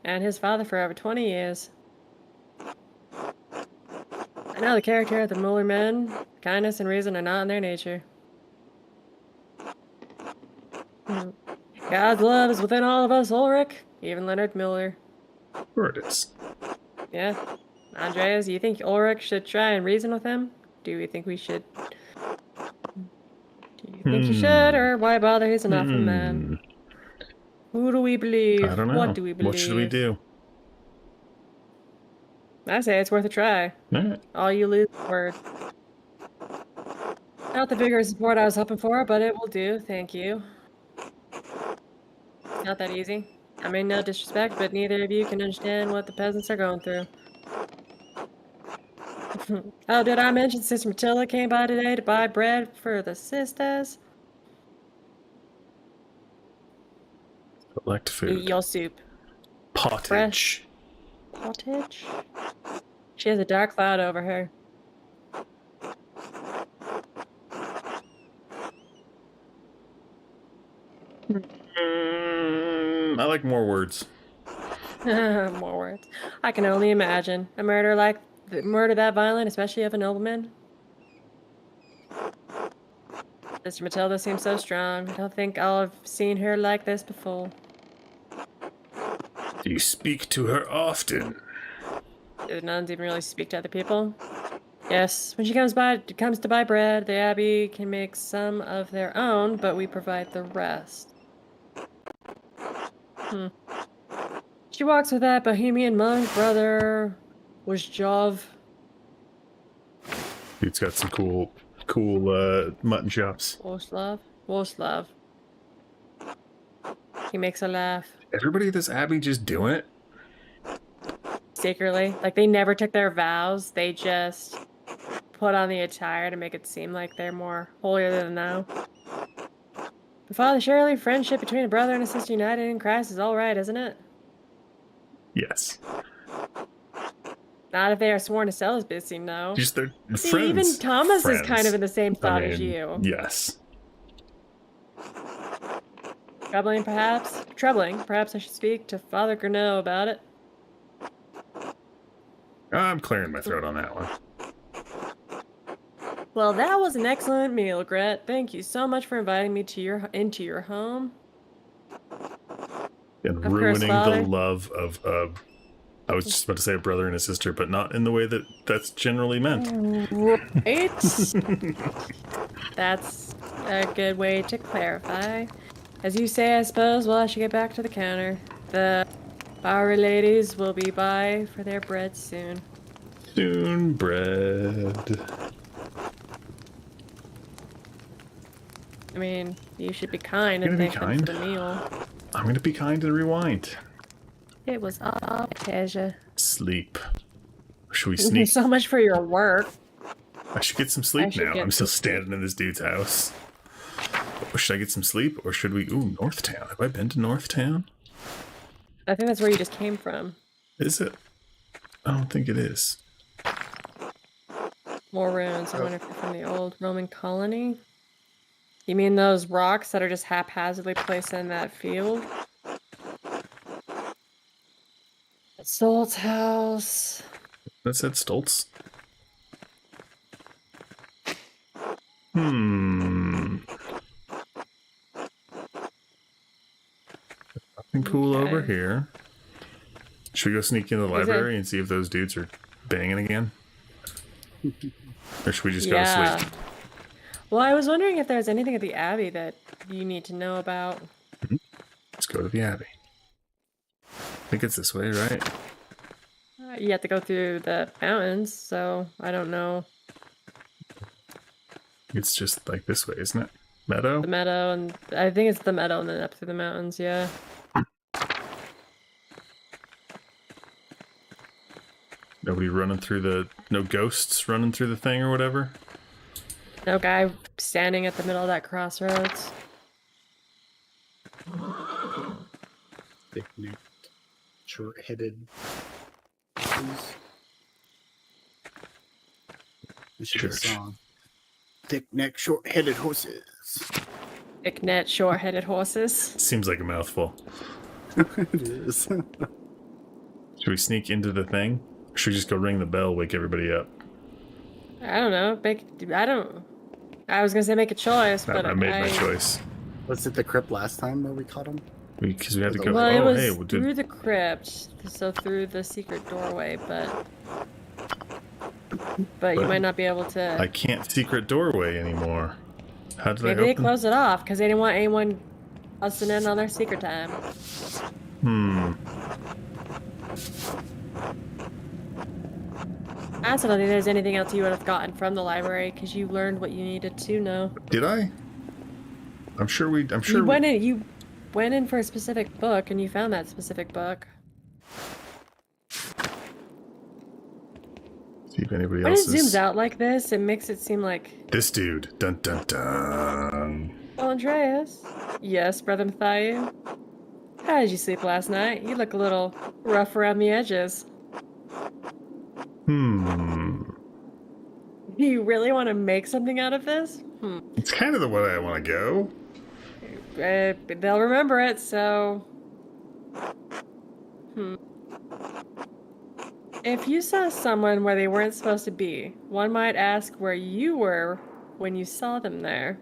and his father for over 20 years. I know the character of the Mueller men, kindness and reason are not in their nature. God's love is within all of us, Ulrich, even Leonard Miller. Sure it is. Yeah. Andreas, do you think Ulrich should try and reason with him? Do you think we should? Do you think you should, or why bother? He's an awful man. Who do we believe? I don't know. What do we believe? What should we do? I say it's worth a try. Alright. All you lose is word. Not the vigorous support I was hoping for, but it will do. Thank you. It's not that easy. I mean, no disrespect, but neither of you can understand what the peasants are going through. Oh, did I mention Sister Matilda came by today to buy bread for the sisters? Select food. Eat your soup. Pottage. Fresh. Pottage? She has a dark cloud over her. I like more words. More words. I can only imagine. A murder that violent, especially of a nobleman. Sister Matilda seems so strong. I don't think I'll have seen her like this before. Do you speak to her often? Do the nuns even really speak to other people? Yes, when she comes to buy bread, the abbey can make some of their own, but we provide the rest. She walks with that Bohemian monk brother, Wojciech. Dude's got some cool mutton chops. Wojciech. He makes her laugh. Everybody at this abbey just doing it? Secretly. Like, they never took their vows. They just put on the attire to make it seem like they're more holier than thou. But Father Shirley, friendship between a brother and a sister united in Christ is all right, isn't it? Yes. Not if they are sworn to celibacy, no. Just they're See, friends. even Thomas Friends. is kind of in the same thought as you. Yes. Troubling, perhaps? Troubling. Perhaps I should speak to Father Gurneau about it. I'm clearing my throat on that one. Well, that was an excellent meal, Gret. Thank you so much for inviting me to into your home. And Of course, ruining Father. the love of I was just about to say a brother and a sister, but not in the way that that's generally meant. Right? That's a good way to clarify. As you say, I suppose, well, I should get back to the counter. The Bowery ladies will be by for their bread soon. Soon bread. I mean, you should be kind You're and gonna thank be them for kind? the meal. I'm gonna be kind and rewind. It was all pleasure. Sleep. Should we Thank you sneak? so much for your work. I should get some I sleep should now. get I'm still some standing in this dude's house. Should I get some sleep or should we? Ooh, Northtown. Have I been to Northtown? I think that's where you just came from. Is it? I don't think it is. More ruins. I wonder if they're from the old Roman colony. You mean those rocks that are just haphazardly placed in that field? Stoltz house. That said Stoltz. Nothing cool over Okay. here. Should we go sneak in the library and see if those dudes are banging again? Or should we just go to sleep? Well, I was wondering if there's anything at the Abbey that you need to know about. Let's go to the Abbey. I think it's this way, right? You have to go through the mountains, so I don't know. It's just like this way, isn't it? Meadow? The meadow, and I think it's the meadow and then up through the mountains, yeah. Nobody running through the... No ghosts running through the thing or whatever? No guy standing at the middle of that crossroads. Thick-necked, short-headed. This should be a Church. song. Thick-necked, short-headed horses. Thick net, short-headed horses. Seems like a mouthful. It is. Should we sneak into the thing? Or should we just go ring the bell, wake everybody up? I don't know. I was gonna say make a choice, but I made my choice. Was it the crypt last time where we caught him? Because we had to go. Well, it oh, was hey, through the crypt, so through the secret doorway, but you might not be able to. I can't secret doorway anymore. How did Maybe I they open? closed it off because they didn't want anyone busting in on their secret time. I also don't think there's anything else you would have gotten from the library because you learned what you needed to know. Did I? I'm sure we. You went in for a specific book and you found that specific book. See if anybody When else it zooms out like this, it makes it seem like this dude. Dun dun dun. Well, Andreas. Yes, Brother Matthew. How did you sleep last night? You look a little rough around the edges. Hmm. Do you really want to make something out of this? It's kind of the way I want to go. They'll remember it, so... If you saw someone where they weren't supposed to be, one might ask where you were when you saw them there.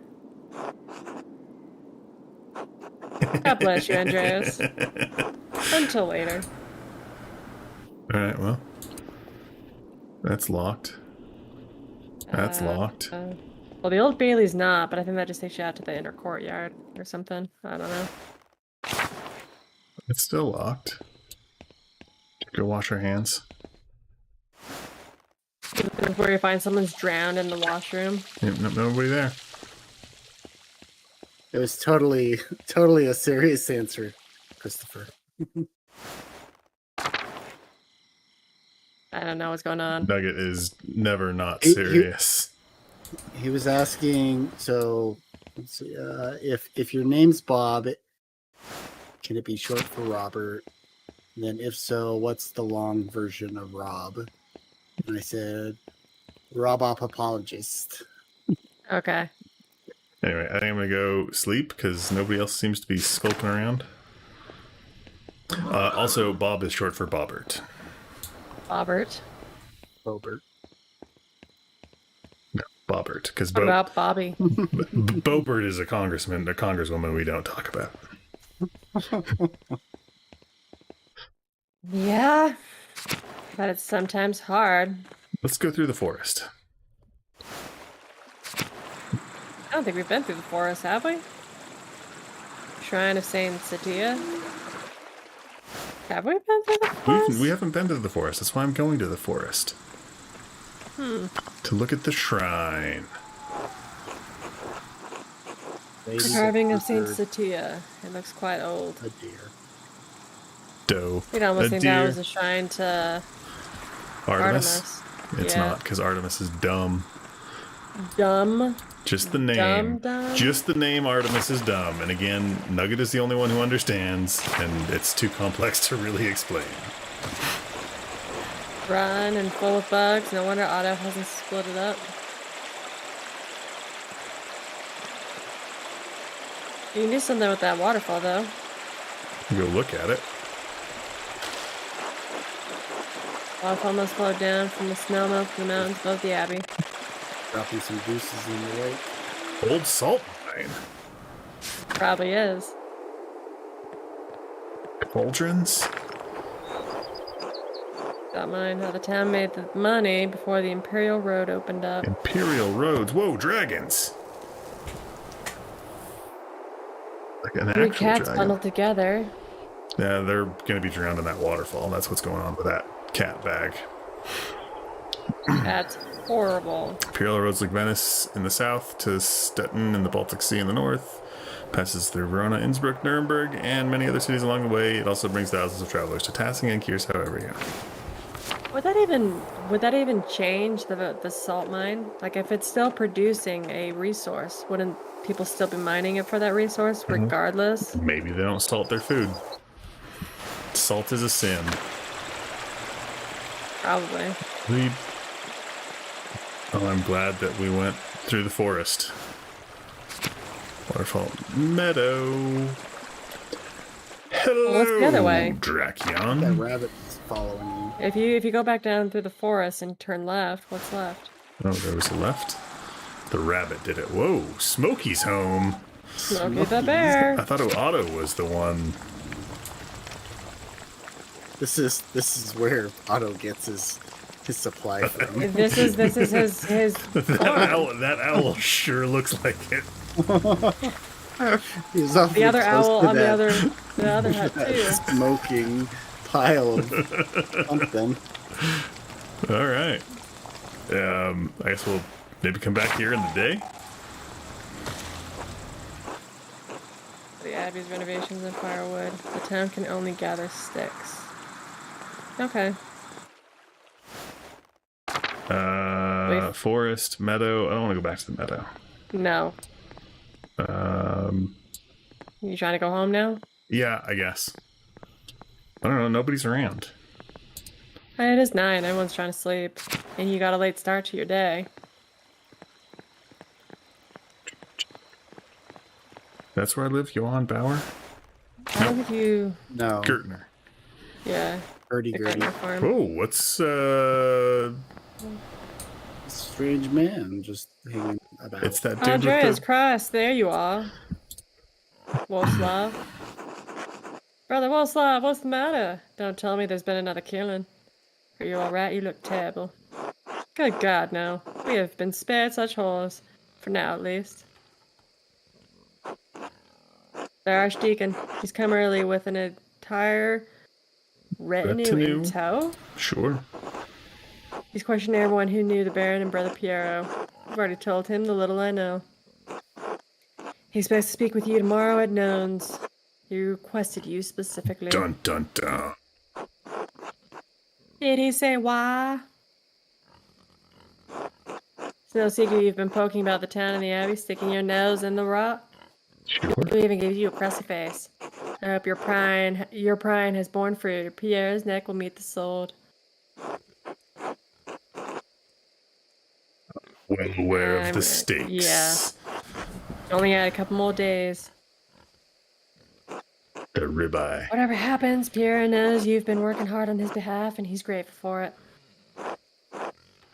God bless you, Andreas. Until later. Alright, well. That's locked. That's locked. Well, the Old Bailey's not, but I think that just takes you out to the inner courtyard or something. I don't know. It's still locked. Go wash our hands. This is where you find someone's drowned in the washroom. Yep, nobody there. It was totally a serious answer, Christopher. I don't know what's going on. Nugget is never not serious. He was asking, so let's see, if your name's Bob, can it be short for Robert? And then if so, what's the long version of Rob? And I said, Rob-op apologist. Okay. Anyway, I think I'm going to go sleep because nobody else seems to be skulking around. Also, Bob is short for Bobbert. Bobbert. Bobert. No, Bobbert. Because What about Bobby? Bobbert is a congresswoman we don't talk about. Yeah, but it's sometimes hard. Let's go through the forest. I don't think we've been through the forest, have we? Shrine of Saint Satia. Have we been through the forest? We haven't been to the forest. That's why I'm going to the forest. To look at the shrine. The carving of Saint Satia. It looks quite old. A deer. Doe. You'd almost think that was a shrine to Artemis. It's Yeah. not, because Artemis is dumb. Dumb. Just the name. Dumb? Just the name Artemis is dumb. And again, Nugget is the only one who understands, and it's too complex to really explain. Run and full of bugs. No wonder Otto hasn't split it up. You can do something with that waterfall, though. Go look at it. Waterfall must flow down from the snow melt to the mountains above the abbey. Dropping some deuces in the lake. Old salt mine. Probably is. Cauldrons? Don't mind how the town made the money before the Imperial Road opened up. Imperial roads. Whoa, dragons! Like an Three actual cats dragon. bundled together. Yeah, they're going to be drowned in that waterfall. That's what's going on with that cat bag. That's horrible. Imperial roads like Venice in the south to Stettin in the Baltic Sea in the north. Passes through Verona, Innsbruck, Nuremberg, and many other cities along the way. It also brings thousands of travelers to Tassing and Kiers, however, yeah. Would that even change the salt mine? Like, if it's still producing a resource, wouldn't people still be mining it for that resource regardless? Maybe they don't salt their food. Salt is a sin. Probably. Oh, I'm glad that we went through the forest. Waterfall meadow. Hello, Well, what's the other way? Drakion. That rabbit's following you. If you go back down through the forest and turn left, what's left? Oh, there was a left. The rabbit did it. Whoa, Smokey's home. Smokey the bear. I thought Otto was the one. This is where Otto gets his supply from. This is his That owl sure looks like it. He's the other owl on the other hut too. Smoking pile of something. All right. I guess we'll maybe come back here in the day. The Abbey's renovations and firewood. The town can only gather sticks. Okay. Forest, meadow. I don't want to go back to the meadow. No. You trying to go home now? Yeah, I guess. I don't know. Nobody's around. It is 9. Everyone's trying to sleep. And you got a late start to your day. That's where I live, Johann Bauer? I don't think you... No. Gertner. Yeah. Gertie. Farm. Oh, what's Strange man just hanging about. it's that dude Andreas, with the... Christ, there you are. Wolfslav. Brother Wolfslav, what's the matter? Don't tell me there's been another killing. Are you alright? You look terrible. Good God, no. We have been spared such horrors. For now, at least. The Archdeacon. He's come early with an entire retinue in tow. Sure. He's questioned everyone who knew the Baron and Brother Piero. I've already told him the little I know. He expects to speak with you tomorrow at Nones. He requested you specifically. Dun dun dun. Did he say why? It's no secret you've been poking about the town and the Abbey, sticking your nose in the rot. Sure. He even gave you a crusty face. I hope your prying has borne fruit. Pierre's neck will meet the sword. Well aware of the stakes. Yeah. Only had a couple more days. The ribeye. Whatever happens, Pierre knows you've been working hard on his behalf, and he's grateful for it.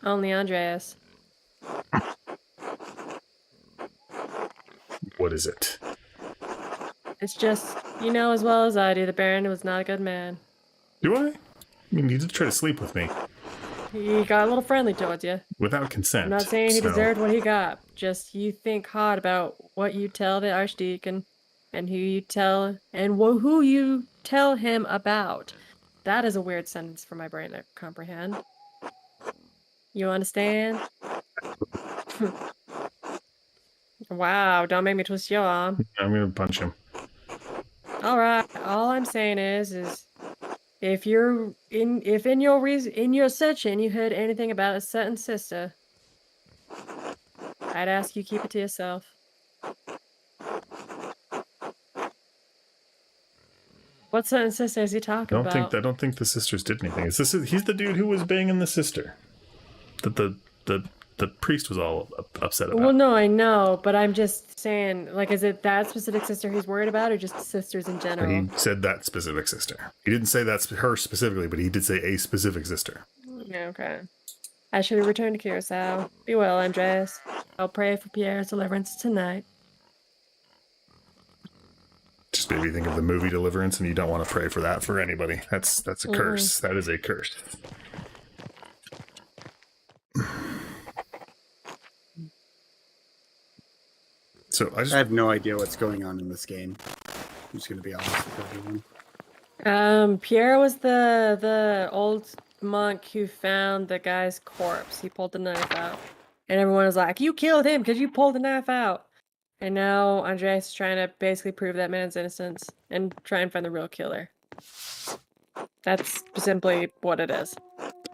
Only Andreas. What is it? It's just, you know as well as I do, the Baron was not a good man. Do I? I mean, you did try to sleep with me. He got a little friendly towards you. Without consent. I'm not saying he so- deserved what he got. Just you think hard about what you tell the Archdeacon, and who you tell, and who you tell him about. That is a weird sentence for my brain to comprehend. You understand? Wow, don't make me twist your arm. I'm gonna punch him. Alright, all I'm saying is if in your searching you heard anything about a certain sister, I'd ask you keep it to yourself. What certain sister is he talking about? I don't think the sisters did anything. He's the dude who was banging the sister. That the priest was all upset about. Well, no, I know, but I'm just saying, like, is it that specific sister he's worried about, or just sisters in general? He said that specific sister. He didn't say that's her specifically, but he did say a specific sister. Okay. I should return to Curacao. Be well, Andreas. I'll pray for Pierre's deliverance tonight. Just maybe think of the movie Deliverance, and you don't want to pray for that for anybody. That's a curse. That is a curse. So I have no idea what's going on in this game. I'm just gonna be honest with everyone. Pierre was the old monk who found the guy's corpse. He pulled the knife out. And everyone was like, you killed him because you pulled the knife out. And now Andreas is trying to basically prove that man's innocence and try and find the real killer. That's simply what it is.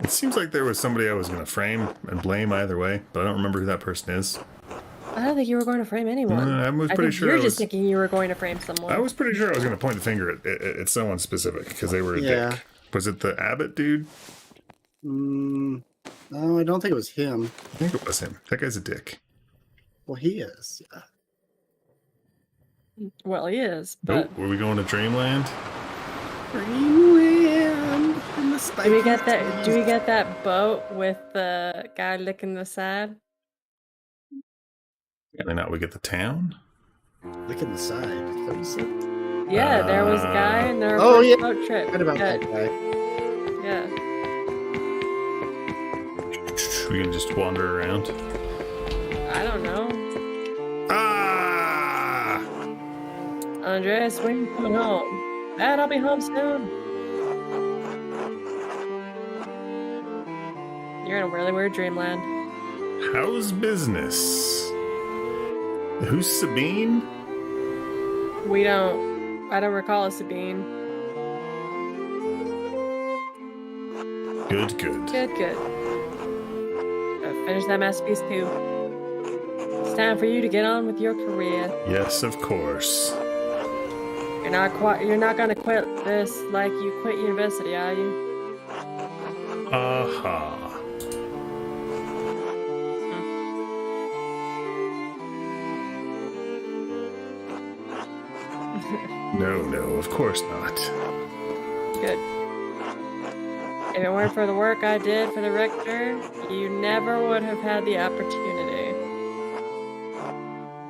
it seems like there was somebody I was going to frame and blame either way, but I don't remember who that person is. I don't think you were going to frame anyone. I was pretty sure you're just thinking you were going to frame someone. I was pretty sure I was going to point the finger at someone specific because they were a dick. Was it the Abbott dude? No, I don't think it was him. I think it was him. That guy's a dick. Well, he is. Yeah. Well, he is. But Oh, were we going to Dreamland? Dreamland. in the spiky Do we get that? Do we get that boat with the guy licking the side? And then we get the town. licking the side? Is that what you said? Yeah, there was a guy in their Oh, first yeah. boat trip. What about that Yeah, guy? yeah. We can just wander around. I don't know. Ah! Andreas, when you coming home? Dad, I'll be home soon. You're in a really weird dreamland. How's business? Who's Sabine? I don't recall a Sabine. Good. Good. Finish that masterpiece too. It's time for you to get on with your career. Yes, of course. You're not gonna quit this like you quit university, are you? Aha. No, of course not. Good. If it weren't for the work I did for the rector, you never would have had the opportunity.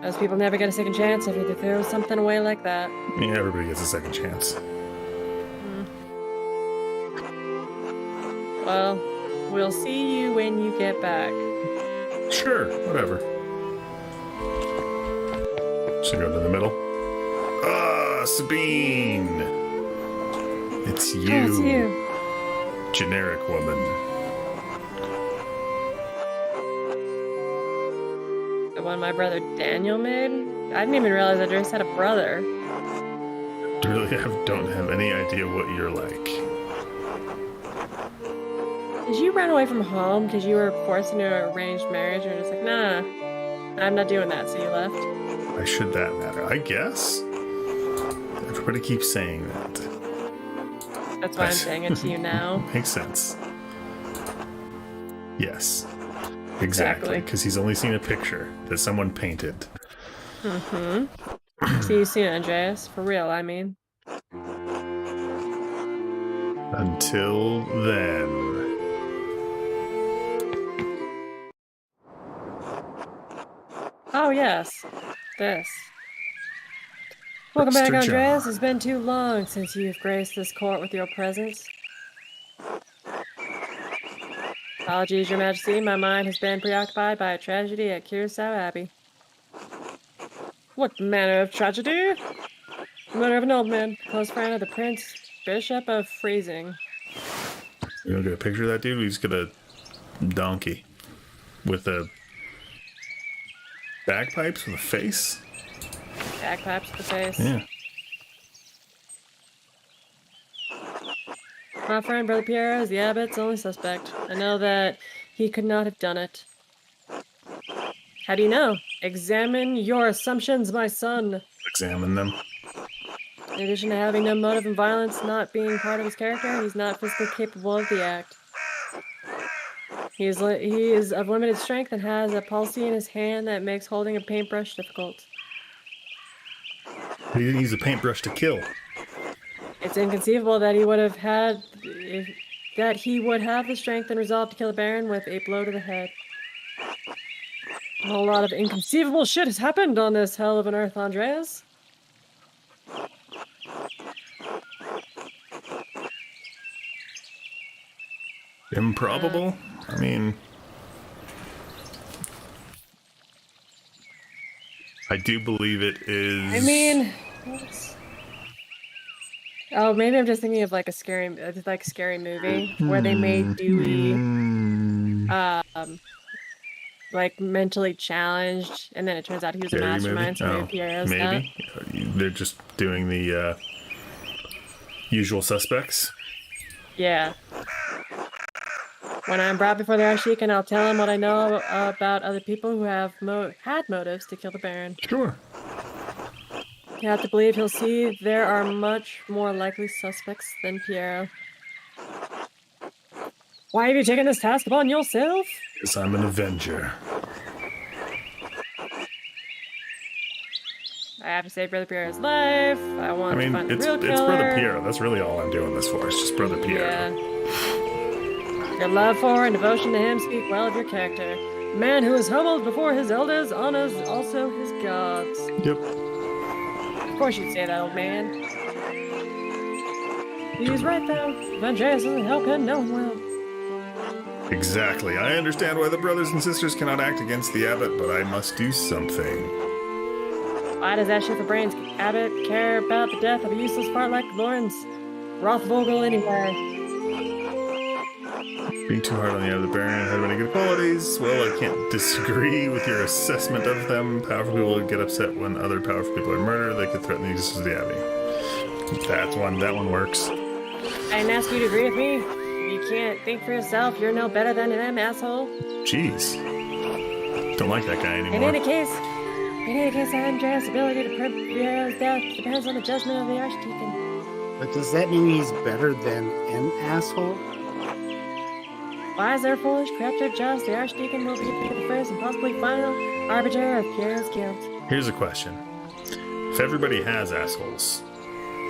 Those people never get a second chance if you throw something away like that. Yeah, everybody gets a second chance. Well, we'll see you when you get back. Sure, whatever. Should go to the middle. Ah, Sabine! It's you. Oh, it's you. Generic woman. The one my brother Daniel made? I didn't even realize I just had a brother. Really don't have any idea what you're like. Did you run away from home because you were forced into an arranged marriage? And you're just like, nah, I'm not doing that, so you left? Why should that matter? I guess. Everybody keeps saying that. That's why I'm saying it to you now. Makes sense. Yes. Exactly. Because he's only seen a picture that someone painted. Mm-hmm. See you soon, Andreas. For real, I mean. Until then. Oh, yes. This. Welcome back, Mr. Andreas. John. It's been too long since you've graced this court with your presence. Apologies, Your Majesty. My mind has been preoccupied by a tragedy at Curacao Abbey. What manner of tragedy? The murder of an old man, close friend of the Prince Bishop of Freezing. You want to get a picture of that dude? We just got a donkey with a bagpipes with a face. Bagpipes to the face. Yeah. My friend, Brother Pierre, is the abbot's only suspect. I know that he could not have done it. How do you know? Examine your assumptions, my son. Examine them. In addition to having no motive and violence not being part of his character, he's not physically capable of the act. He is of limited strength and has a palsy in his hand that makes holding a paintbrush difficult. He needs a paintbrush to kill. It's inconceivable that he would have the strength and resolve to kill the Baron with a blow to the head. A whole lot of inconceivable shit has happened on this hell of an earth, Andreas. Improbable? I mean, I do believe it is. I mean, oh, maybe I'm just thinking of like a scary movie where they made Dewey, like mentally challenged, and then it turns out he was a mastermind. So maybe Pierre's maybe they're just doing the usual suspects. Yeah. When I'm brought before the Archdeacon, I'll tell him what I know about other people who have had motives to kill the Baron. Sure. You have to believe he'll see there are much more likely suspects than Piero. Why have you taken this task upon yourself? Because I'm an Avenger. I have to save Brother Piero's life. I want to find the real killer. It's Brother Piero. That's really all I'm doing this for. It's just Brother Piero. Yeah. Your love for and devotion to him speak well of your character. A man who is humbled before his elders honors also his gods. Yep. Of course you'd say that, old man. He's right, though. If Andreas doesn't help him, no one will. Exactly. I understand why the brothers and sisters cannot act against the abbot, but I must do something. Why does that shit for brains abbot care about the death of a useless fart like Lawrence Rothvogel anyway? Being too hard on the abbot baron had many good qualities. Well, I can't disagree with your assessment of them. Powerful people get upset when other powerful people are murdered. They could threaten the existence of the abbey. That one works. I didn't ask you to agree with me. You can't think for yourself. You're no better than them, asshole. Jeez. Don't like that guy anymore. In any case, Andreas' ability to prevent his death depends on the judgment of the Archdeacon. But does that mean he's better than an asshole? Wise or foolish, corrupt or just, the Archdeacon will be the first and possibly final arbiter of Pierre's guilt. Here's a question. If everybody has assholes,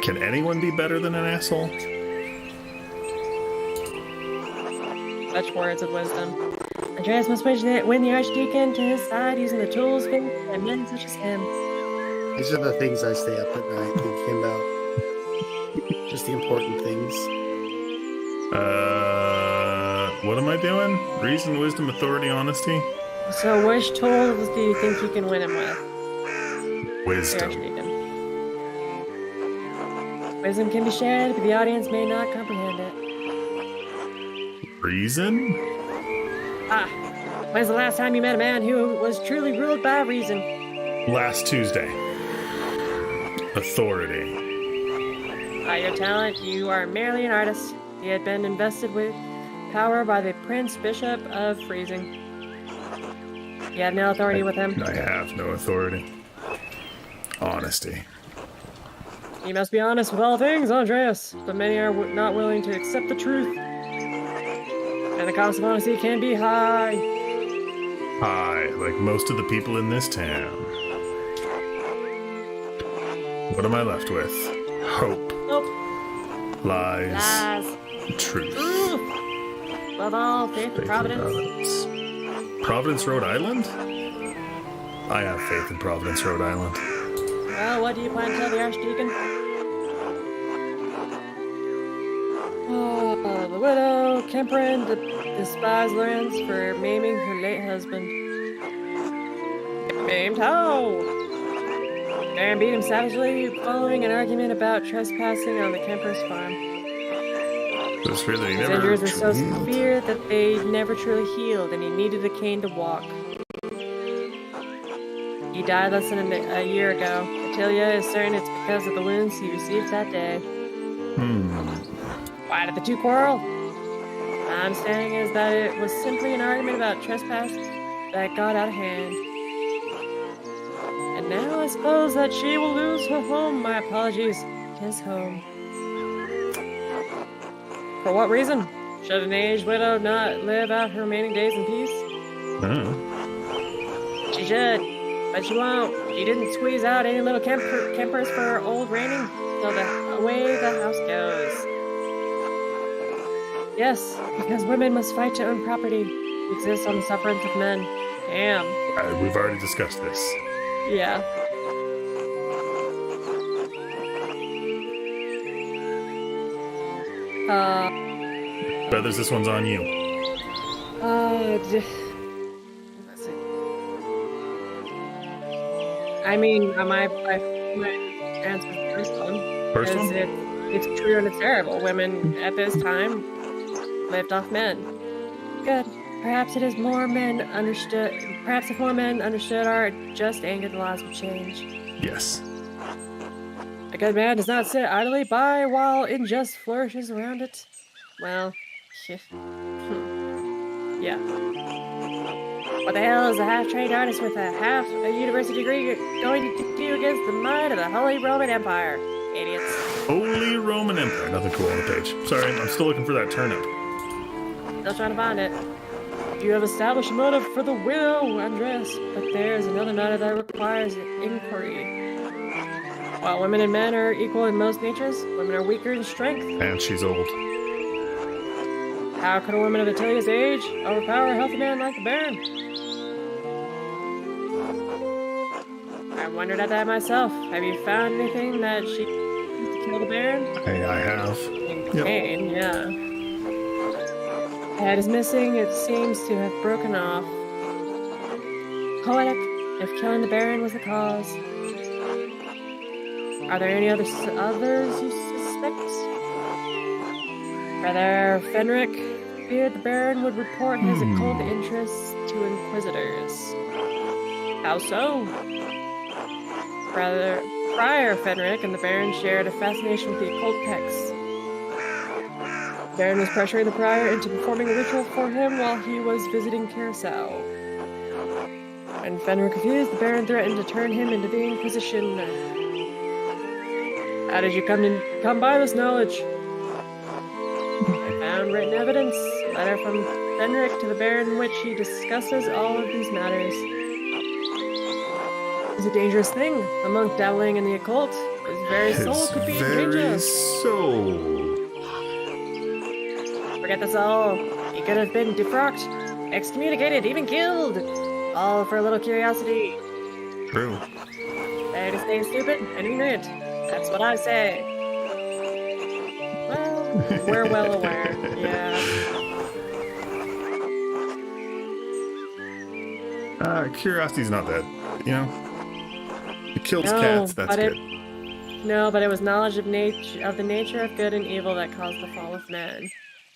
can anyone be better than an asshole? Such words of wisdom. Andreas must win the Archdeacon to his side using the tools of faith and men such as him. These are the things I stay up at night thinking about. Just the important things. What am I doing? Reason, wisdom, authority, honesty? So which tools do you think you can win him with? Wisdom. Wisdom can be shared, but the audience may not comprehend it. Reason? When's the last time you met a man who was truly ruled by reason? Last Tuesday. Authority. By your talent, you are merely an artist. He had been invested with power by the Prince Bishop of Freezing. You have no authority with him. I have no authority. Honesty. You must be honest with all things, Andreas, but many are not willing to accept the truth. And the cost of honesty can be high. High, like most of the people in this town. What am I left with? Hope. Nope. Lies. Truth. Ooh. Above all, faith and Providence. Providence, Rhode Island? I have faith in Providence, Rhode Island. Well, what do you plan to tell the Archdeacon? The widow, Concurrent, despised Lawrence for maiming her late husband. Maimed how? Aaron beat him savagely following an argument about trespassing on the Kemper's farm. His injuries were so severe that they never truly healed, and he needed a cane to walk. He died less than a year ago. Attilia is certain it's because of the wounds he received that day. Why did the two quarrel? I'm saying is that it was simply an argument about trespass that got out of hand. And now I suppose that she will lose her home. My apologies. His home. For what reason? Should an aged widow not live out her remaining days in peace? She should, but she won't. She didn't squeeze out any little Kempers for her old reigning, so away the house goes. Yes, because women must fight to own property. It exists on the sufferance of men. Damn. We've already discussed this. Yeah. Feathers, this one's on you. Let's see. I mean, my answer is the first one. First one? It's true and it's terrible. Women at this time lived off men. Good. Perhaps it is more men understood. Perhaps if more men understood our just anger, the laws would change. Yes. A good man does not sit idly by while injustice flourishes around it. Well, yeah. What the hell is a half-trained artist with a university degree going to do against the might of the Holy Roman Empire? Idiots. Holy Roman Empire. Nothing cool on the page. Sorry, I'm still looking for that turnip. Still trying to find it. You have established a motive for the widow, Andreas, but there is another matter that requires inquiry. While women and men are equal in most natures, women are weaker in strength. And she's old. How could a woman of Attilia's age overpower a healthy man like the Baron? I wondered at that myself. Have you found anything that she used to kill the Baron? I have. In pain, yeah. Head is missing. It seems to have broken off. Poetic, if killing the Baron was the cause. Are there any others you suspect? Brother Fenric feared the Baron would report his occult interests to inquisitors. How so? Prior Fenric and the Baron shared a fascination with the occult texts. The Baron was pressuring the Prior into performing a ritual for him while he was visiting Curacao. When Fenric refused, the Baron threatened to turn him into the Inquisition. How did you come by this knowledge? I found written evidence, a letter from Fenric to the Baron in which he discusses all of these matters. It's a dangerous thing. A monk dabbling in the occult. His very soul could be in danger. Very soul. Forget this all. He could have been defrocked, excommunicated, even killed. All for a little curiosity. True. Better to stay stupid and ignorant. That's what I say. Well, we're well aware. Yeah. Curiosity's not that, you know. It kills cats. That's good. No, but it was knowledge of the nature of good and evil that caused the fall of man.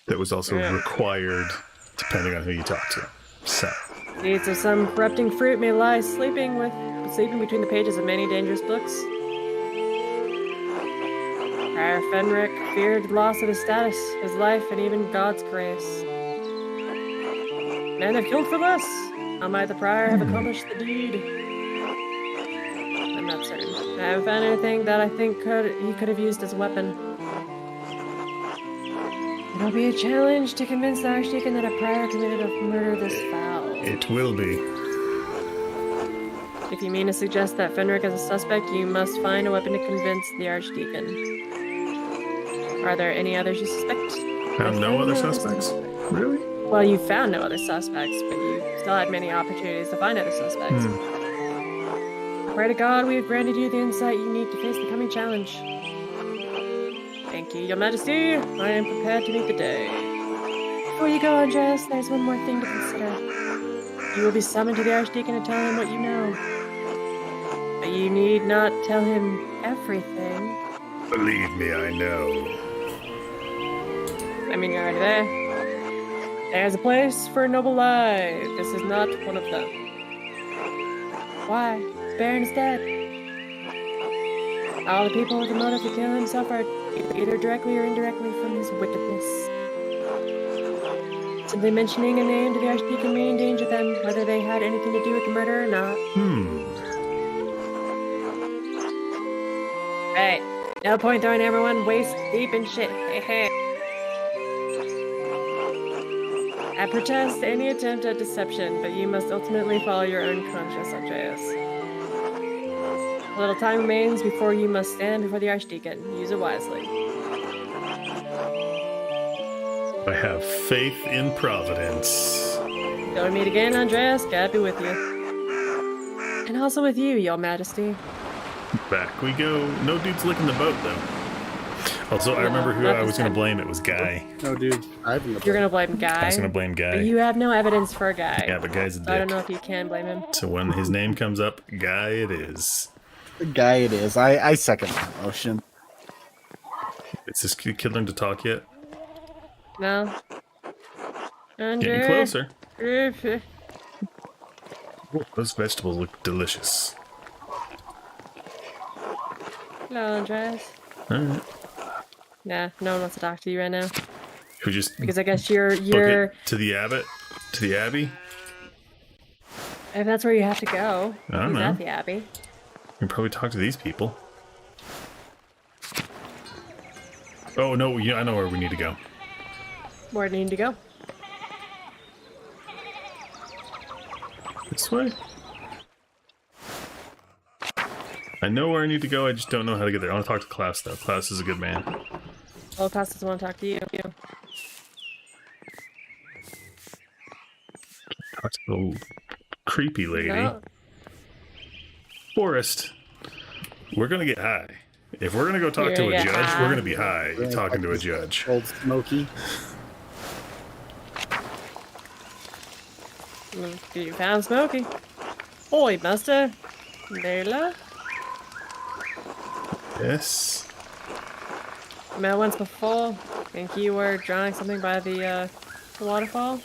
That was also required, depending on who you talk to. So. Seeds of some corrupting fruit may lie sleeping between the pages of many dangerous books. Prior Fenric feared the loss of his status, his life, and even God's grace. Men have killed for less. How might the Prior have accomplished the deed? I'm not certain. I haven't found anything that I think he could have used as a weapon. It'll be a challenge to convince the Archdeacon that a Prior committed a murder this foul. It will be. If you mean to suggest that Fenric is a suspect, you must find a weapon to convince the Archdeacon. Are there any others you suspect? Found no other suspects? Really? Well, you found no other suspects, but you still had many opportunities to find other suspects. I pray to God we have granted you the insight you need to face the coming challenge. Thank you, Your Majesty. I am prepared to meet the day. Before you go, Andreas, there's one more thing to consider. You will be summoned to the Archdeacon to tell him what you know. But you need not tell him everything. Believe me, I know. I mean, you're already there. There's a place for a noble lie. This is not one of them. Why? The Baron is dead. All the people with the motive to kill him suffered, either directly or indirectly, from his wickedness. Simply mentioning a name to the Archdeacon may endanger them, whether they had anything to do with the murder or not. Right. No point throwing everyone waist deep in shit. I protest any attempt at deception, but you must ultimately follow your own conscience, Andreas. A little time remains before you must stand before the Archdeacon. Use it wisely. I have faith in Providence. Till we meet again, Andreas. God be with you. And also with you, Your Majesty. Back we go. No dude's licking the boat, though. Also, I remember who I was going to blame. It was Guy. No, dude. You're going to blame Guy? I was going to blame Guy. But you have no evidence for a Guy. Yeah, but Guy's a dick. So I don't know if you can blame him. So when his name comes up, Guy it is. Guy it is. I second that motion. Is this kid learned to talk yet? No. Getting closer. Ooh, those vegetables look delicious. Hello, Andreas. Alright. Nah, no one wants to talk to you right now. Who just Because I guess you're book it to the abbot? To the abbey? If that's where you have to go. I don't He's know. at the abbey. You can probably talk to these people. Oh, no, yeah, I know where we need to go. Where do you need to go? This way? I know where I need to go, I just don't know how to get there. I want to talk to Klaus, though. Klaus is a good man. Well, Klaus doesn't want to talk to you. Oh, creepy lady. No. Forrest, we're gonna get high. If we're gonna go talk You're to a gonna judge, get we're high. gonna be high Right, talking to a like judge. Old Smoky. You found Smokey. Oi, Buster. Layla. Yes. Met once before. Think you were drawing something by the waterfall?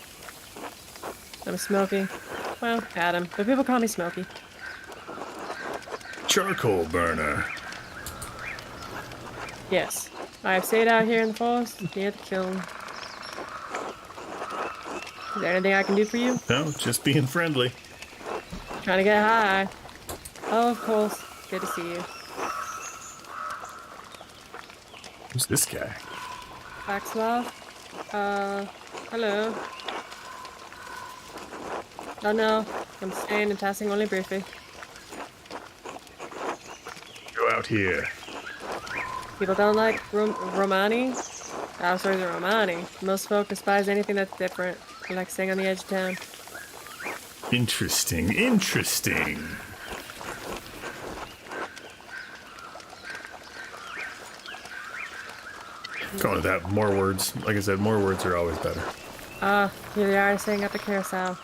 I'm Smokey. Well, Adam, but people call me Smokey. Charcoal burner. Yes. I've stayed out here in the forest near the kiln. Is there anything I can do for you? No, just being friendly. Trying to get high. Oh, of course. Good to see you. Who's this guy? Axelov? Hello. Oh no, I'm staying and passing only briefly. Go out here. People don't like Romani? Oh, sorry, the Romani. Most folk despise anything that's different. They like staying on the edge of town. Interesting, interesting. Going with that, more words. Like I said, more words are always better. Here they are staying at the carousel.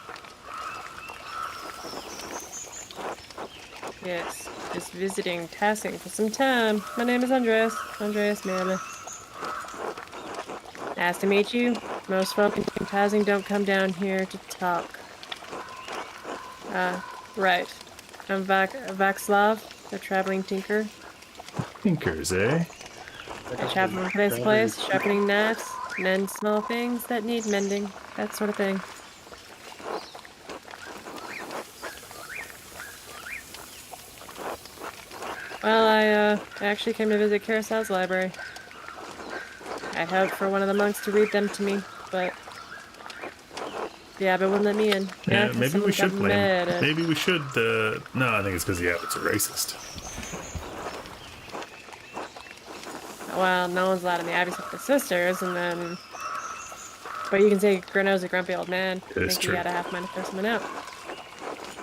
Yes, just visiting, passing for some time. My name is Andreas Maler. Nice to meet you. Most folk in passing don't come down here to talk. Right. I'm Vakslav, the traveling tinker. Thinkers, eh? I travel from place to place, sharpening knives, mend small things that need mending, that sort of thing. Well, I actually came to visit Carousel's library. I hoped for one of the monks to read them to me, but the abbot wouldn't let me in. Yeah, 'Cause maybe we someone should got blame. mad. Maybe we should. No, I think it's because the abbot's a racist. Well, no one's allowed in the abbey except the sisters, and then... But you can say Greno's a grumpy old man. It is I think true. he had a half mind to throw someone out.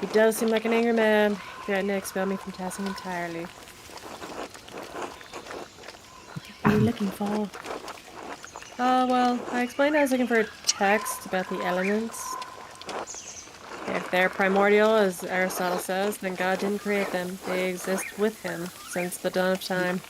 He does seem like an angry man. Threatened to expel me from Tassing entirely. What are you looking for? Well, I explained I was looking for a text about the elements. If they're primordial, as Aristotle says, then God didn't create them. They exist with him since the dawn of time.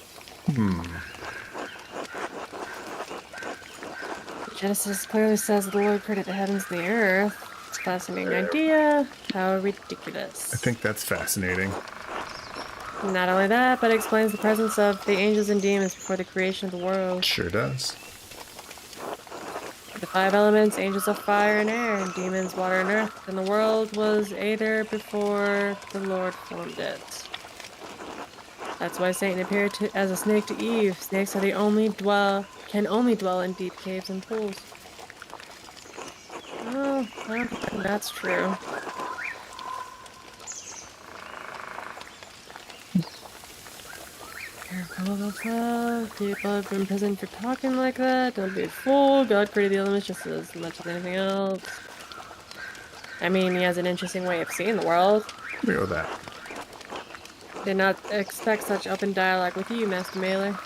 Genesis clearly says that the Lord created the heavens and the earth. It's a fascinating idea. How ridiculous. I think that's fascinating. Not only that, but it explains the presence of the angels and demons before the creation of the world. Sure does. The five elements, angels of fire and air, and demons, water and earth, and the world was aether before the Lord formed it. That's why Satan appeared as a snake to Eve. Snakes are can only dwell in deep caves and pools. Oh, I don't think that's true. Careful, people have been imprisoned for talking like that. Don't be a fool. God created the elements just as much as anything else. I mean, he has an interesting way of seeing the world. We go with that. Did not expect such open dialogue with you, Master Maler.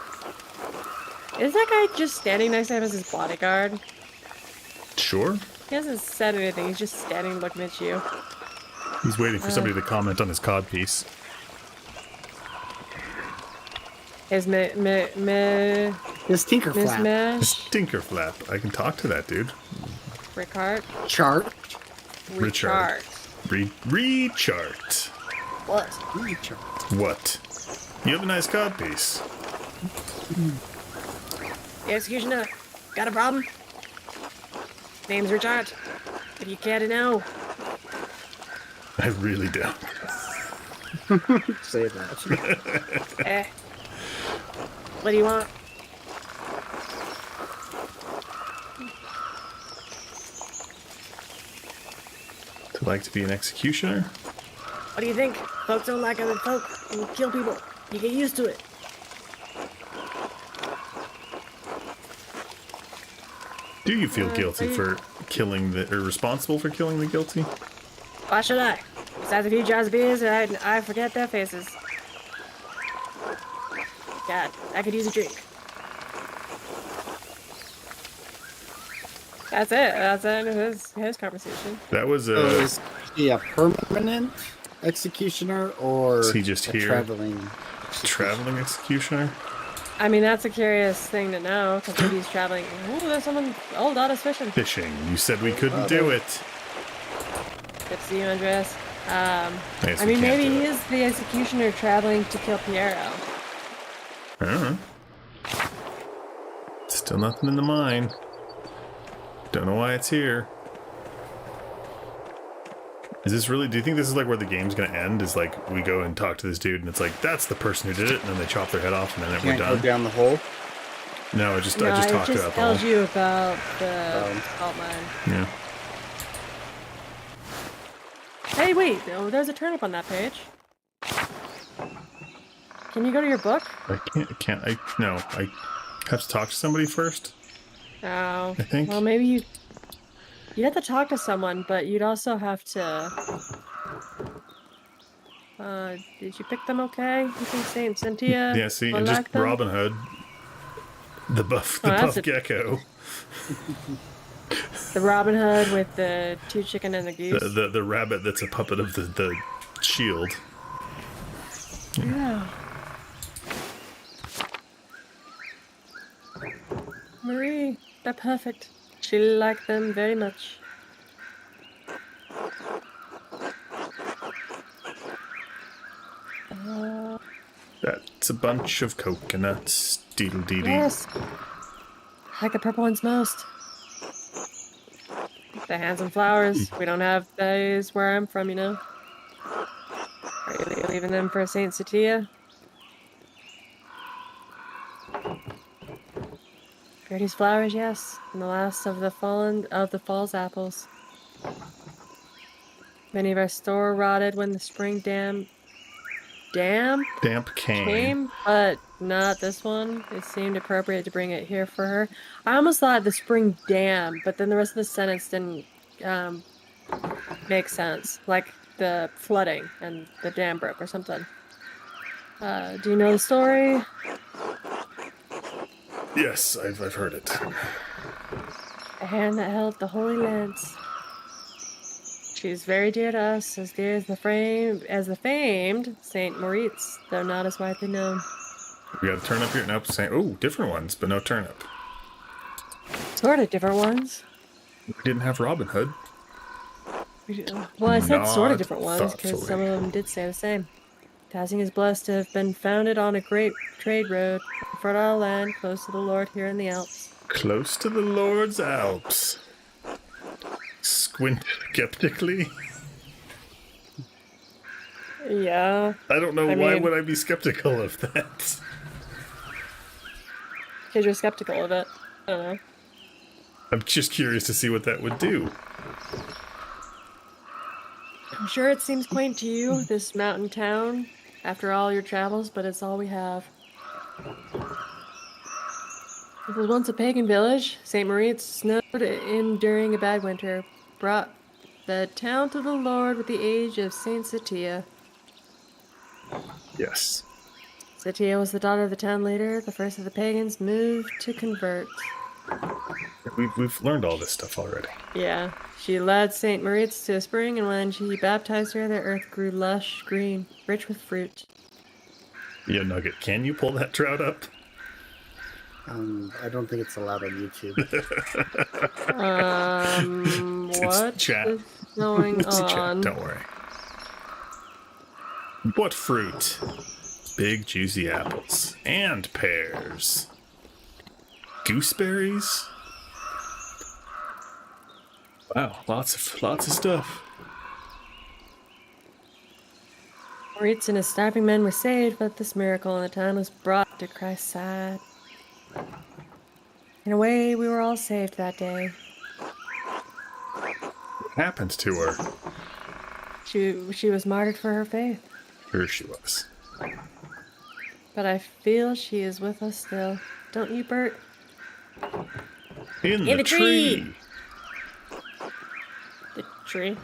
Is that guy just standing next to him as his bodyguard? Sure. He hasn't said anything, he's just standing looking at you. He's waiting for somebody to comment on his codpiece. His This Tinker Flap. mismatch. Tinkerflap. I can talk to that dude. Ricard. Chart. Richard. Rechart. What? Chart. What? You have a nice codpiece. The executioner. Got a problem? Name's Richard. If you care to know. I really don't. Say that. What do you want? To like to be an executioner? What do you think? Folks don't like other folk and kill people. You get used to it. Do you feel guilty are you- for killing or responsible for killing the guilty? Why should I? Besides a few jars of beers, I forget their faces. God, I could use a drink. That's it. That's the end of his conversation. That was So is he a permanent executioner or Is he just a here? traveling executioner? I mean, that's a curious thing to know, because maybe he's traveling. Ooh, there's someone. Oh, Dotta's fishing. Fishing. You said we couldn't do it. Good to see you, Andreas. Guess I we mean, can't maybe do he it. is the executioner traveling to kill Piero. I don't know. Still nothing in the mine. Don't know why it's here. Is this really... Do you think this is like where the game's gonna end? Is like we go and talk to this dude and it's like, that's the person who did it, and then they chop their head off and then we're Can't go done? down the hole. No, I just No, talked it just about the tells whole... you about the salt mine. Yeah. Hey, wait. Oh, there's a turnip on that page. Can you go to your book? I can't... No, I have to talk to somebody first, Oh. I think. Well, maybe you'd have to talk to someone, but you'd also have to... did you pick them okay? You think Saint Cynthia Yeah, see, will and just like them? Robin Hood. The buff that's gecko. The Robin Hood with the 2 chicken and the goose. The rabbit that's a puppet of the shield. Yeah. Marie, they're perfect. She liked them very much. That's a bunch of coconuts. Deedle dee dee. Yes. I like the purple ones most. The handsome flowers. We don't have those where I'm from, you know. Are you leaving them for Saint Satia? Gertie's flowers, yes. And the last of the fall's apples. Many of our store rotted when the spring damp came, but not this one. It seemed appropriate to bring it here for her. I almost thought the spring dam, but then the rest of the sentence didn't make sense. Like the flooding and the dam broke or something. Do you know the story? Yes, I've heard it. A hand that held the Holy Lance. She's very dear to us, as dear as the famed Saint Moritz, though not as widely known. We got a turnip here. Nope, saying, oh, different ones, but no turnip. Sort of different ones. We didn't have Robin Hood. Well, I said sort of Not different ones, because thoughtfully. some of them did say the same. Tasing is blessed to have been founded on a great trade road, a fertile land close to the Lord here in the Alps. Close to the Lord's Alps. Squint skeptically. Yeah, I don't know, I why mean- would I be skeptical of that? because you're skeptical of it. I don't know. I'm just curious to see what that would do. I'm sure it seems quaint to you, this mountain town, after all your travels, but it's all we have. It was once a pagan village. St. Moritz snowed in during a bad winter, brought the town to the Lord with the age of Saint Satia. Yes. Satia was the daughter of the town leader, the first of the pagans moved to convert. We've learned all this stuff already. Yeah, she led St. Moritz to a spring, and when she baptized her, the earth grew lush, green, rich with fruit. Yeah, Nugget, can you pull that trout up? I don't think it's allowed on YouTube. What chat. is going It's a chat, on? don't worry. What fruit? Big juicy apples. And pears. Gooseberries? Wow, lots of stuff. Moritz and his starving men were saved, but this miracle in the town was brought to Christ's side. In a way, we were all saved that day. What happened to her? She was martyred for her faith, Sure she was. but I feel she is with us still. Don't you, Bert? In the the tree! tree! The tree.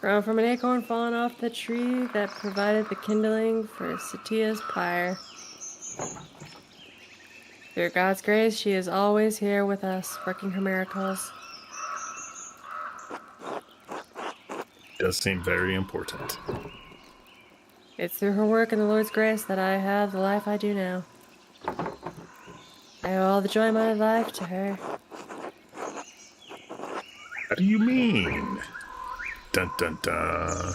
Grown from an acorn fallen off the tree that provided the kindling for Satia's pyre. Through God's grace, she is always here with us, working her miracles. Does seem very important. It's through her work and the Lord's grace that I have the life I do now. I owe all the joy of my life to her. How do you mean? Dun dun dun.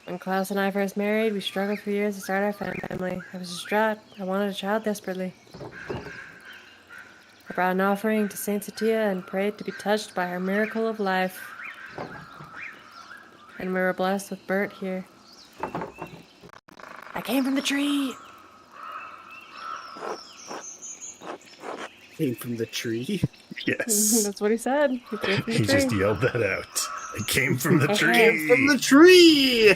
When Klaus and I first married, we struggled for years to start our family. I was distraught. I wanted a child desperately. I brought an offering to Saint Satia and prayed to be touched by her miracle of life. And we were blessed with Bert here. I came from the tree! Came from the tree? Yes. That's what he said. He came from the He tree. just yelled that out. I came from the I tree. Came from the tree!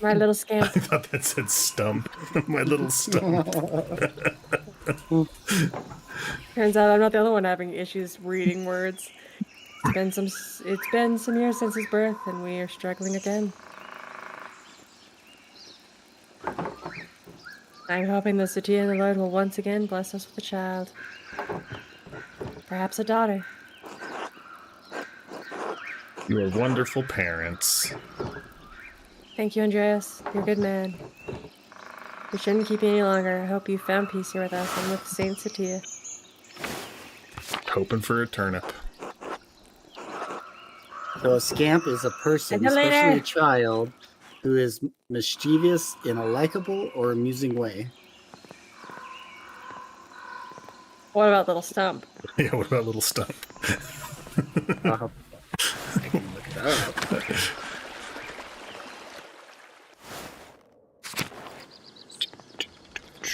My little scamp. I thought that said stump. My little stump. Turns out I'm not the only one having issues reading words. It's been some years since his birth, and we are struggling again. I'm hoping the Satia and the Lord will once again bless us with a child. Perhaps a daughter. You are wonderful parents. Thank you, Andreas. You're a good man. We shouldn't keep you any longer. I hope you found peace here with us and with Saint Satia. Hoping for a turnip. So a scamp is a person, Until especially later. a child, who is mischievous in a likable or amusing way. What about little Stump? Yeah, what about little stump? I can look that up.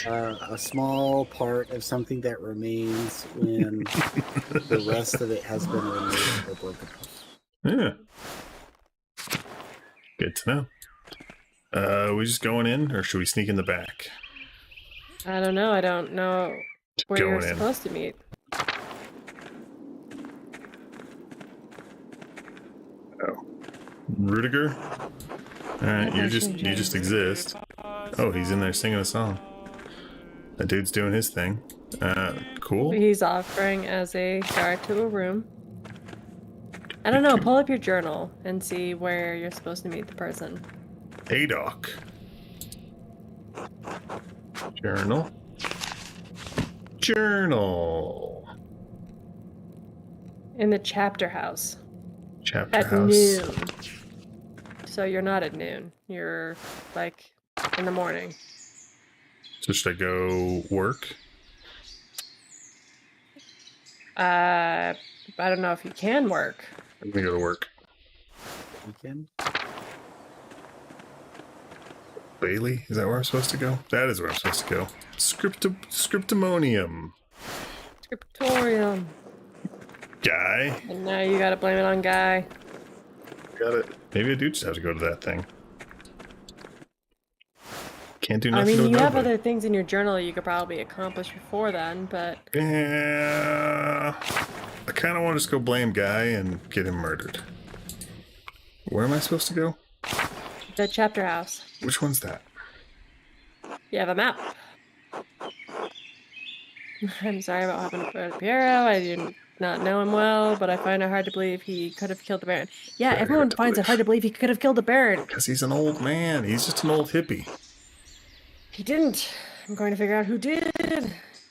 A small part of something that remains when the rest of it has been removed or broken off. Yeah. Good to know. We just going in, or should we sneak in the back? I don't know. I don't know where Going you're in. supposed to meet. Rudiger? Alright, you just exist. Oh, he's in there singing a song. That dude's doing his thing. Cool. He's offering as a guard to a room. I don't know. Pull up your journal and see where you're supposed to meet the person. Adoc. Journal. Journal. In the chapter house. Chapter At house. noon. So you're not at noon. You're like in the morning. So should I go work? I don't know if you can work. I'm gonna go to work. Weekend? Bailey? Is that where I'm supposed to go? That is where I'm supposed to go. Scriptimonium. Scriptorium. Guy. And now you gotta blame it on Guy. Got it. Maybe I do just have to go to that thing. Can't do I nothing mean, to you have nobody. other things in your journal you could probably accomplish before then, but Yeah. I kind of want to just go blame Guy and get him murdered. Where am I supposed to go? the chapter house. Which one's that? You have a map. I'm sorry about what happened to Piero. I do not know him well, but I find it hard to believe he could have killed the Baron. Yeah, Very everyone hard to finds it believe. hard to believe he could have killed the Baron. Because he's an old man. He's just an old hippie. He didn't. I'm going to figure out who did.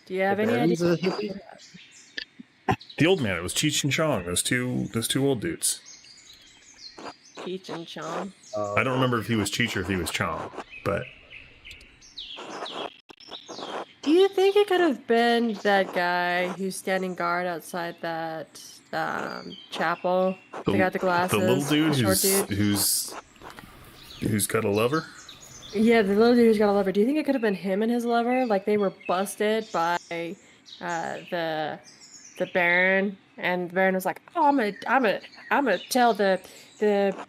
Do you have any Baron's idea? a hippie? The old man. It was Cheech and Chong. Those two old dudes. Cheech and Chong. I don't remember if he was Cheech or if he was Chong, but Do you think it could have been that guy who's standing guard outside that chapel? The guy with the glasses. the little dude the short dude. who's got a lover. Yeah, the little dude who's got a lover. Do you think it could have been him and his lover? Like they were busted by the Baron, and the Baron was like, "Oh, I'm gonna tell the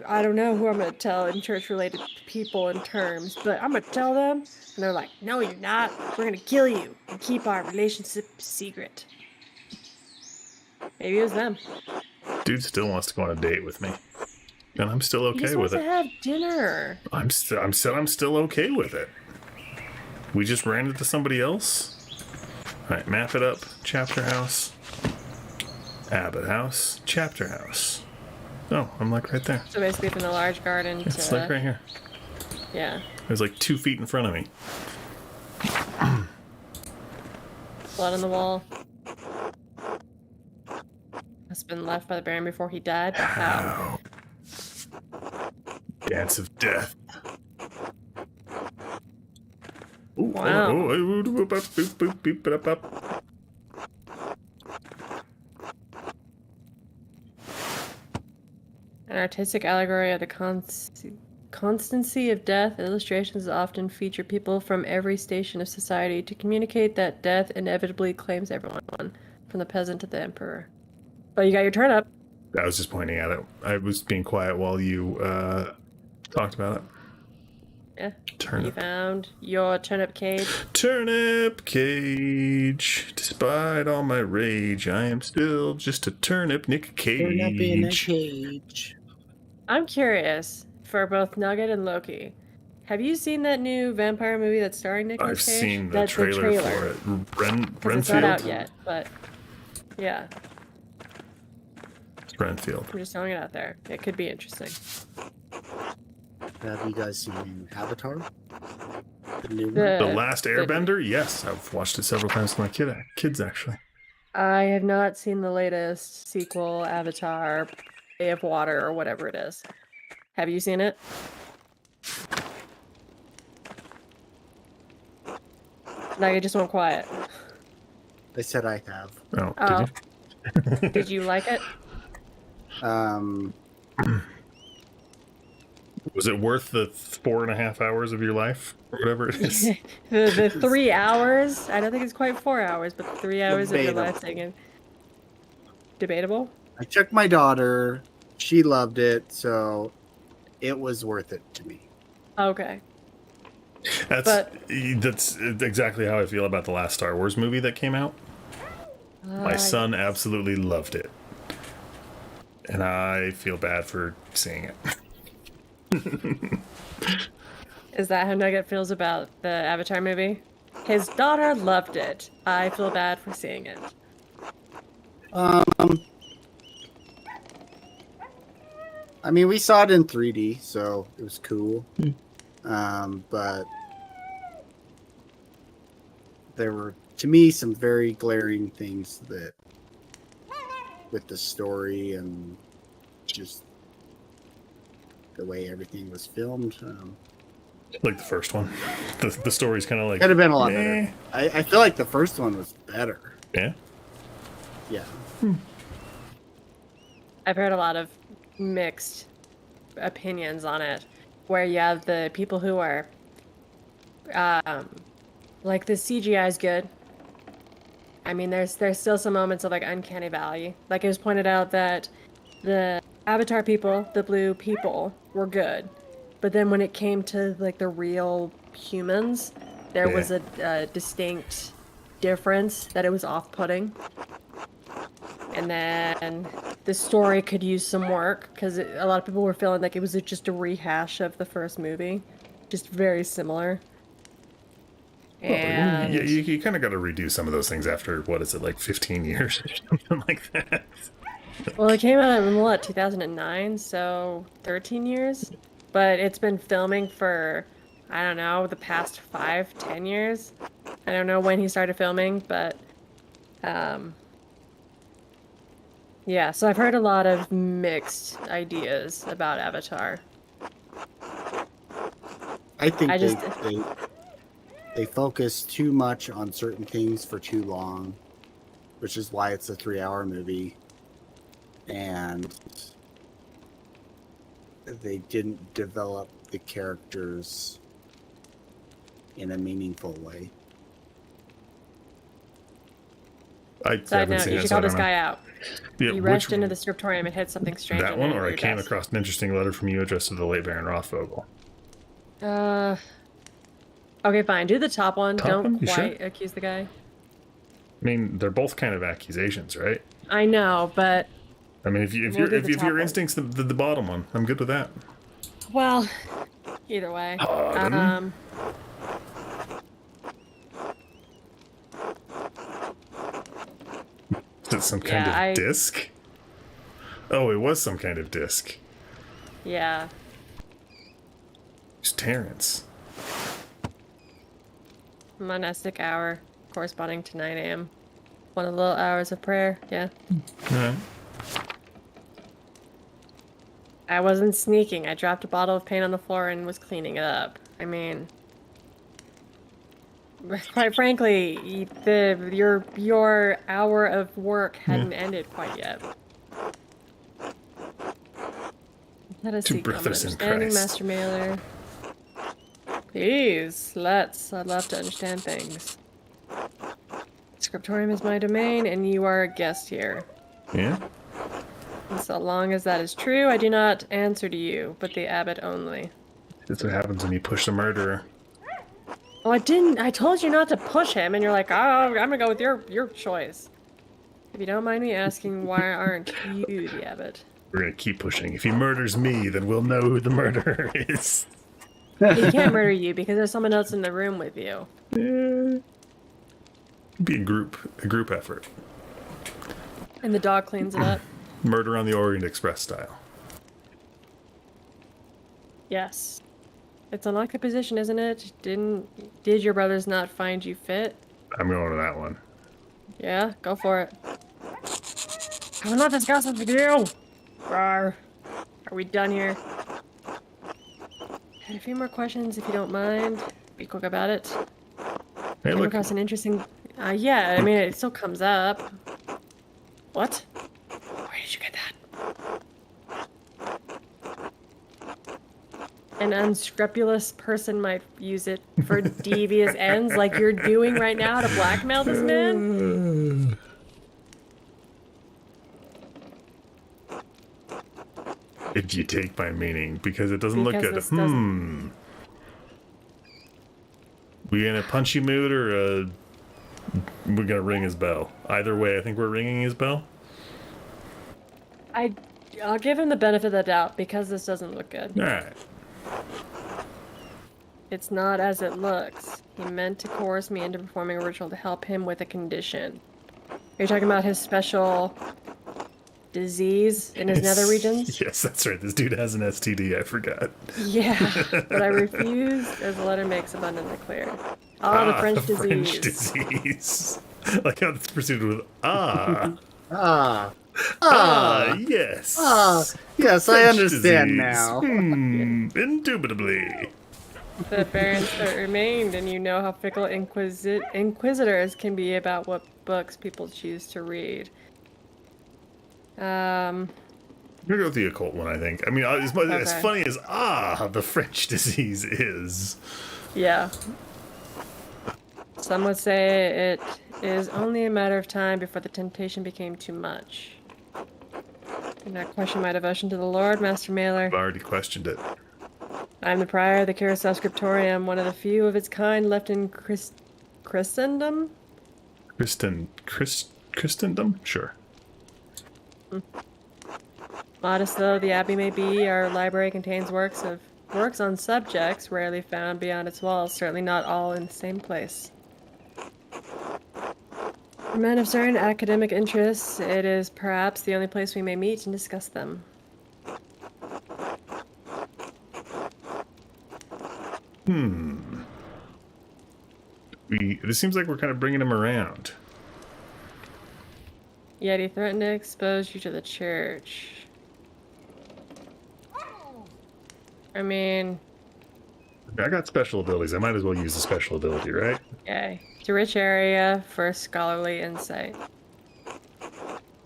I don't know who I'm gonna tell in church-related people in terms, but I'm gonna tell them." And they're like, "No, you're not. We're gonna kill you and keep our relationship secret." Maybe it was them. Dude still wants to go on a date with me. And I'm still He okay just with wants to it. have dinner. I'm still okay with it. We just ran into somebody else. Alright, map it up. Chapter house. Abbot house. Chapter house. Oh, I'm like right there. So basically from the large garden It's to... like right here. Yeah. It's like 2 feet in front of me. Blood on the wall. Has been left by the Baron before he died. How? Dance of death. Ooh, Wow. An artistic allegory of the constancy of death, illustrations often feature people from every station of society to communicate that death inevitably claims everyone, from the peasant to the emperor. But you got your turn up. I was just pointing at it. I was being quiet while you talked about it. Yeah. Turnip. You found your turnip cage. Turnip cage. Despite all my rage, I am still just a turnip Nick Turn up in a Cage. cage. I'm curious, for both Nugget and Loki, have you seen that new vampire movie that's starring Nicolas I've Cage? seen the That's trailer for it. 'Cause it's not Renfield? out yet, but yeah, It's Renfield. I'm just throwing it out there. It could be interesting. Have you guys seen Avatar? The new one? The Last Airbender? Yes, I've watched it several times with my kids actually. I have not seen the latest sequel, Avatar, Way of Water, or whatever it is. Have you seen it? Like, it just went quiet. They said I have. Oh, Oh. did you? Did you like it? Was it worth the 4.5 hours of your life? Or whatever it is? the 3 hours? I don't think it's quite 4 hours, but 3 hours of your Debatable. life taken. Debatable? I took my daughter. She loved it, so it was worth it to me. Okay. That's exactly how I feel about the last Star Wars movie that came out. My son absolutely loved it. And I feel bad for seeing it. Is that how Nugget feels about the Avatar movie? His daughter loved it. I feel bad for seeing it. I mean, we saw it in 3D, so it was cool. But there were, to me, some very glaring things that, with the story and just the way everything was filmed. Like the first one. The story's kind of like... Could have been a lot meh. better. I feel like the first one was better. Yeah? Yeah. I've heard a lot of mixed opinions on it, where you have the people who are like the CGI is good. I mean, there's still some moments of like uncanny valley. Like it was pointed out that the Avatar people, the blue people, were good, but then when it came to like the real humans, there was a distinct difference that it was off-putting. And then the story could use some work because a lot of people were feeling like it was just a rehash of the first movie, just very similar. And Yeah, you kind of got to redo some of those things after, what is it, like 15 years or something like that? well, it came out in what, 2009, so 13 years. But it's been filming for, I don't know, the past 5-10 years. I don't know when he started filming, but yeah, so I've heard a lot of mixed ideas about Avatar. I think I just- they focus too much on certain things for too long, which is why it's a 3-hour movie. And they didn't develop the characters in a meaningful way. I Side haven't note, seen you it, should so I call this don't know. guy out. Yeah, You which rushed into one? the scriptorium and hit something strange. That in one, there or with I your came desk. across an interesting letter from you addressed to the late Baron Rothvogel. Okay, fine. Do the top one. Top Don't one? You quite sure? accuse the guy. I mean, they're both kind of accusations, right? I know, but I mean, if We'll do the if top your one. instinct's the bottom one, I'm good with that. Well, either way. Bottom. Is it some kind of disc? Oh, it was some kind of disc. Yeah. Who's Terrence? Monastic hour corresponding to 9 a.m. One of the little hours of prayer. Yeah. Alright. I wasn't sneaking. I dropped a bottle of paint on the floor and was cleaning it up. I mean, quite frankly, your hour of work hadn't ended quite yet. Let us Two seek common brothers in understanding, Christ. Master Mailer. Please, let's. I'd love to understand things. Scriptorium is my domain, and you are a guest here. Yeah? And so long as that is true, I do not answer to you, but the abbot only. That's what happens when you push the murderer. Oh, I didn't. I told you not to push him, and you're like, oh, I'm gonna go with your choice. If you don't mind me asking, why aren't you the abbot? We're gonna keep pushing. If he murders me, then we'll know who the murderer is. He can't murder you because there's someone else in the room with you. Yeah. Be a group effort. And the dog cleans it up. Murder on the Orient Express style. Yes. It's an unlucky position, isn't it? Did your brothers not find you fit? I'm going to that one. Yeah, go for it. I will not discuss this with you! Rawr. Are we done here? Had a few more questions, if you don't mind. Be quick about it. Hey, Came look. across an interesting... yeah, I mean, it still comes up. What? Where did you get that? An unscrupulous person might use it for devious ends like you're doing right now to blackmail this man? If you take my meaning, because it doesn't look good. Because this We in a punchy mood or we're gonna ring his bell? Either way, I think we're ringing his bell. I'll give him the benefit of the doubt because this doesn't look good. Alright. It's not as it looks. He meant to coerce me into performing a ritual to help him with a condition. Are you talking about his special disease in his nether regions? Yes, that's right. This dude has an STD, I forgot. Yeah, but I refuse, as the letter makes abundantly clear. The French disease. French disease. Like how it's proceeded with yes. Yes, I French understand disease. now. Indubitably. The variants that remained, and you know how fickle inquisitors can be about what books people choose to read. I'm gonna go with the occult one, I think. I mean, as funny as the French disease is. Yeah. Some would say it is only a matter of time before the temptation became too much. Do not question my devotion to the Lord, Master Mailer. I've already questioned it. I am the prior of the Curacao Scriptorium, one of the few of its kind left in Christendom? Christendom? Sure. Modest though the abbey may be, our library contains works on subjects rarely found beyond its walls, certainly not all in the same place. For men of certain academic interests, it is perhaps the only place we may meet and discuss them. It seems like we're kind of bringing him around. Yet he threatened to expose you to the church. I mean... I got special abilities. I might as well use the special ability, right? Okay. It's a rich area for scholarly insight.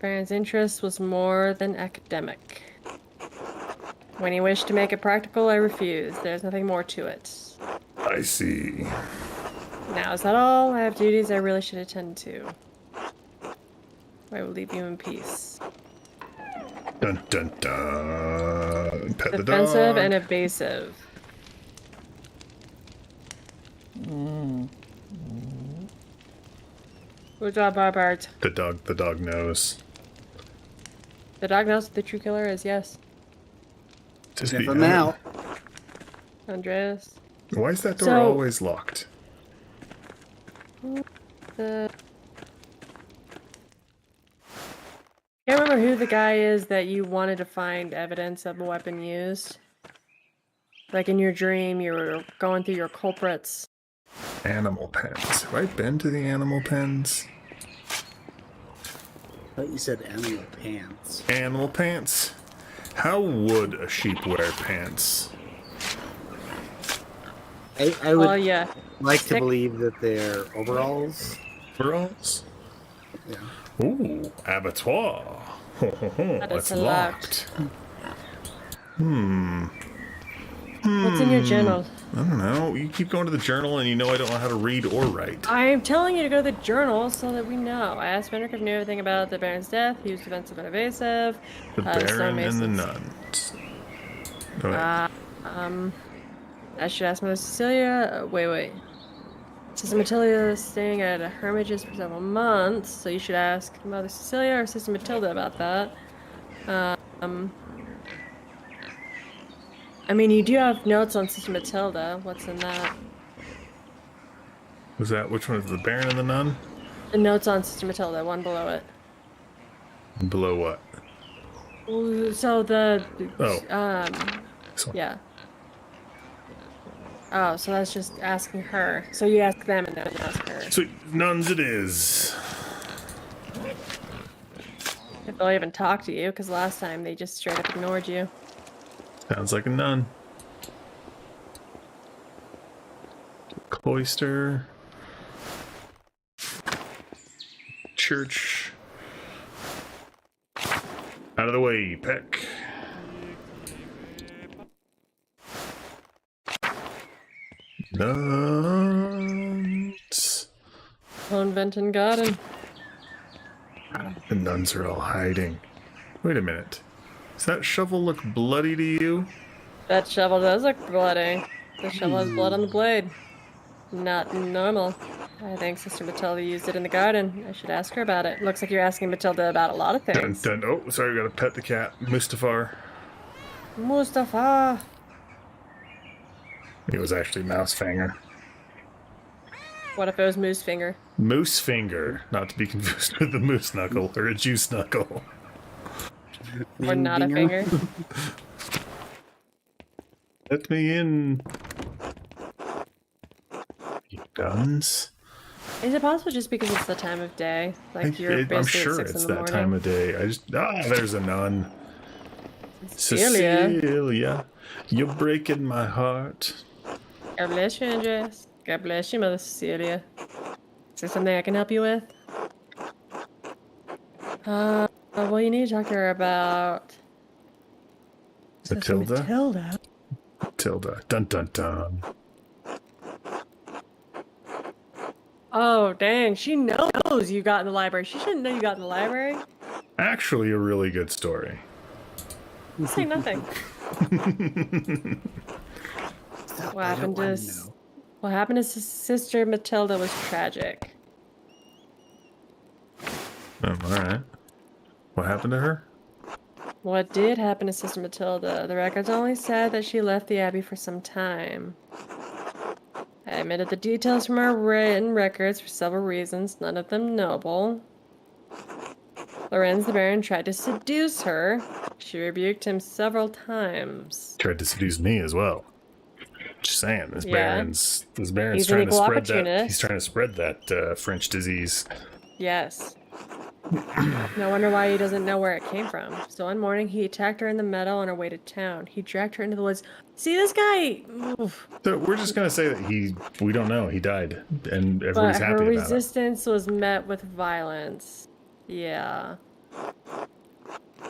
Baron's interest was more than academic. When he wished to make it practical, I refused. There's nothing more to it. I see. Now, is that all? I have duties I really should attend to. I will leave you in peace. Dun dun dun. Pet the dog. Defensive and evasive. Good job, Barbart. The dog knows. The dog knows what the true killer is, yes. Just Sniff be him out. Andreas. Why is that door So- always locked? The... Can't remember who the guy is that you wanted to find evidence of a weapon used. Like in your dream, you were going through your culprits. Animal pens. Have I been to the animal pens? I thought you said animal pants. Animal pants? How would a sheep wear pants? I would Oh yeah. like to Stick- believe that they're overalls. Overalls? Yeah. Ooh, abattoir. Ho, ho, ho. That is It's locked. locked. What's in your journal? I don't know. You keep going to the journal and you know I don't know how to read or write. I'm telling you to go to the journal so that we know. I asked Fenric if he knew everything about the Baron's death. He was defensive and evasive. The Baron and the stonemasons. nuns. Oh, wait. I should ask Mother Cecilia. Wait. Sister Matilda is staying at a hermitage for several months, so you should ask Mother Cecilia or Sister Matilda about that. I mean, you do have notes on Sister Matilda. What's in that? Was that which one is the Baron and the nun? The notes on Sister Matilda, one below it. Below what? Ooh, so the Oh. This one. yeah. Oh, so that's just asking her. So you ask them and then you ask her. Sweet. Nuns it is. If they'll even talk to you, because last time they just straight up ignored you. Sounds like a nun. Cloister. Church. Out of the way, Peck. Nuns. Convent and garden. The nuns are all hiding. Wait a minute. Does that shovel look bloody to you? That shovel does look bloody. The shovel has blood on the blade. Not normal. I think Sister Matilda used it in the garden. I should ask her about it. Looks like you're asking Matilda about a lot of Dun, things. dun. Oh, sorry, we gotta pet the cat. Mustafar. Mustafa! It was actually Mousefanger. What if it was Moose Finger? Moose finger, not to be confused with a moose knuckle or a juice knuckle. Or not a finger? Let me in. You guns? Is it possible just because it's the time of day? Like you're basically I'm at sure 6 it's in the that morning? time of day. There's a nun. Cecilia. Cecilia, you're breaking my heart. God bless you, Andreas. God bless you, Mother Cecilia. Is there something I can help you with? Well, you need to talk to her about... Sister Matilda? Matilda? Tilda. Dun dun dun. Oh, dang. She knows you got in the library. She shouldn't know you got in the library. Actually, a really good story. Say nothing. What happened to Sister Matilda was tragic. Alright. What happened to her? What did happen to Sister Matilda? The records only said that she left the Abbey for some time. I omitted the details from our written records for several reasons, none of them noble. Lorenz the Baron tried to seduce her. She rebuked him several times. Tried to seduce me as well. Just saying, this Yeah. Baron's He's trying an to equal spread that. opportunist. He's trying to spread that French disease. Yes. No wonder why he doesn't know where it came from. So one morning he attacked her in the meadow on her way to town. He dragged her into the woods. See this guy? Oof. So we're just gonna say that we don't know, he died, and But everybody's her happy about it. resistance was met with violence. Yeah.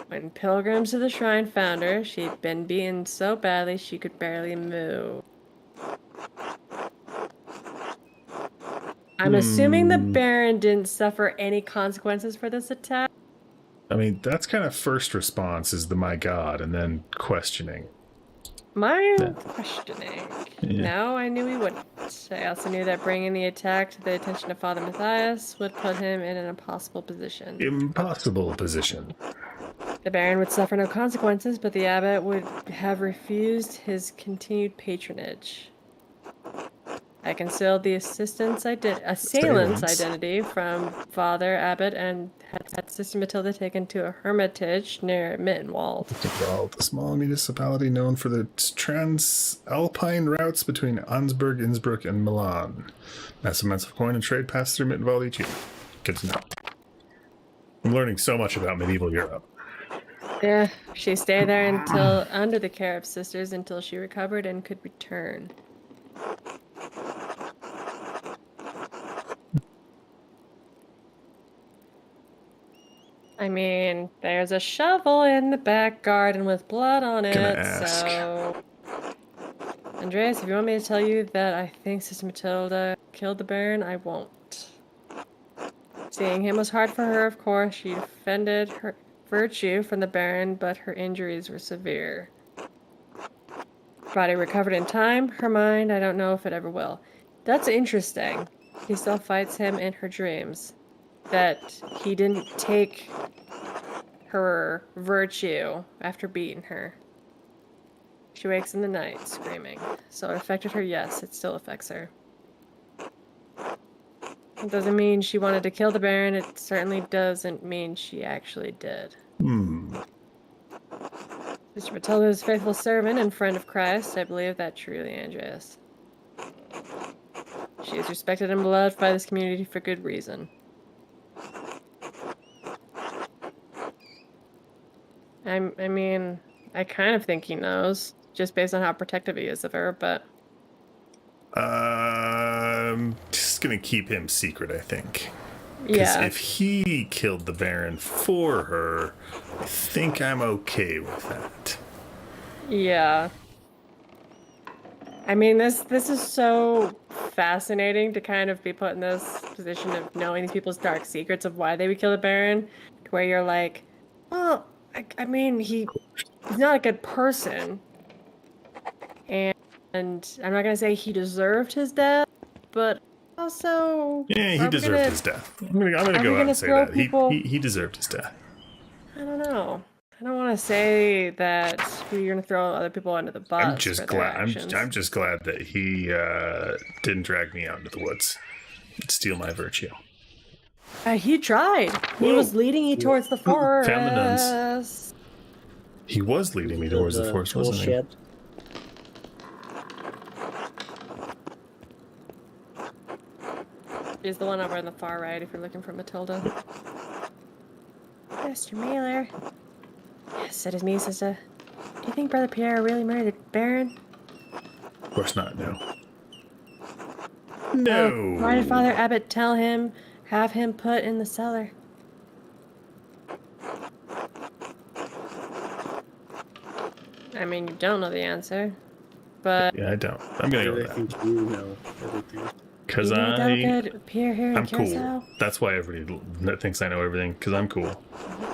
When pilgrims to the shrine found her, she'd been beaten so badly she could barely move. I'm assuming the Baron didn't suffer any consequences for this attack. I mean, that's kind of first response is the my God, and then questioning. My questioning. Yeah. No, I knew he wouldn't. I also knew that bringing the attack to the attention of Father Matthias would put him in an impossible position. Impossible position. The Baron would suffer no consequences, but the abbot would have refused his continued patronage. I concealed the assailant's identity from Father Abbot and had Sister Matilda taken to a hermitage near Mittenwald. The small municipality known for the transalpine routes between Ansburg, Innsbruck, and Milan. Massive amounts of coin and trade pass through Mittenwald each year. Good to know. I'm learning so much about medieval Europe. Yeah, she stayed there until under the care of sisters until she recovered and could return. I mean, there's a shovel in the back garden with blood on it, so... Andreas, if you want me to tell you that I think Sister Matilda killed the Baron, I won't. Seeing him was hard for her, of course. She defended her virtue from the Baron, but her injuries were severe. Body recovered in time. Her mind, I don't know if it ever will. That's interesting. He still fights him in her dreams. That he didn't take her virtue after beating her. She wakes in the night screaming. So it affected her, yes, it still affects her. It doesn't mean she wanted to kill the Baron, it certainly doesn't mean she actually did. Mr. Matilda is a faithful servant and friend of Christ. I believe that truly, Andreas. She is respected and beloved by this community for good reason. I mean, I kind of think he knows, just based on how protective he is of her, but... Just gonna keep him secret, I think. Yeah. If he killed the Baron for her, I think I'm okay with that. Yeah. I mean, this is so fascinating to kind of be put in this position of knowing these people's dark secrets of why they would kill the Baron, to where you're like, well, I mean, he's not a good person. And I'm not gonna say he deserved his death, but also... Yeah, he deserved his death. I'm gonna go out and say that. He deserved his death. I don't know. I don't want to say that you're gonna throw other people under the bus. I'm just glad that he didn't drag me out into the woods and steal my virtue. He tried. He was leading you towards the forest. Found the nuns. He was leading me towards the forest, wasn't he? Is the one over on the far right if you're looking for Matilda. Mr. Maler. Yes, it is me, sister. Do you think Brother Pierre really married the Baron? Of course not, no. No! Why did Father Abbot tell him, have him put in the cellar? I mean, you don't know the answer, but... Yeah, I don't. I'm gonna go with that. I think you know everything. Because I'm cool. That's why everybody thinks I know everything, because I'm cool.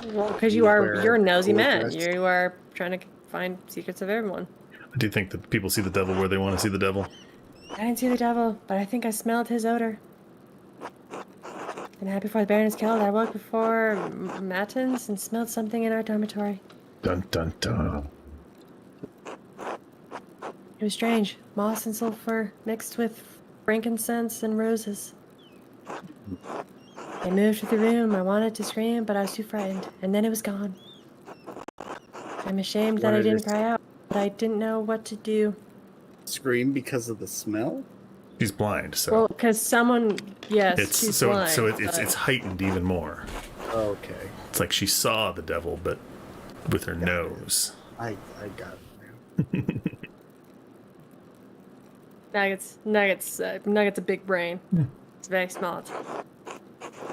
Well, because you're a nosy man. You are trying to find secrets of everyone. I do think that people see the devil where they want to see the devil. I didn't see the devil, but I think I smelled his odor. The night before the Baron is killed, I woke before matins and smelled something in our dormitory. Dun dun dun. It was strange. Moss and sulfur mixed with frankincense and roses. I moved to the room. I wanted to scream, but I was too frightened. And then it was gone. I'm ashamed that I didn't cry out, but I didn't know what to do. Scream because of the smell? She's blind, so. Well, because someone, yes, she's blind. So it's heightened even more. Okay. It's like she saw the devil, but with her nose. I got it. Nuggets a big brain. Yeah. It's very smart.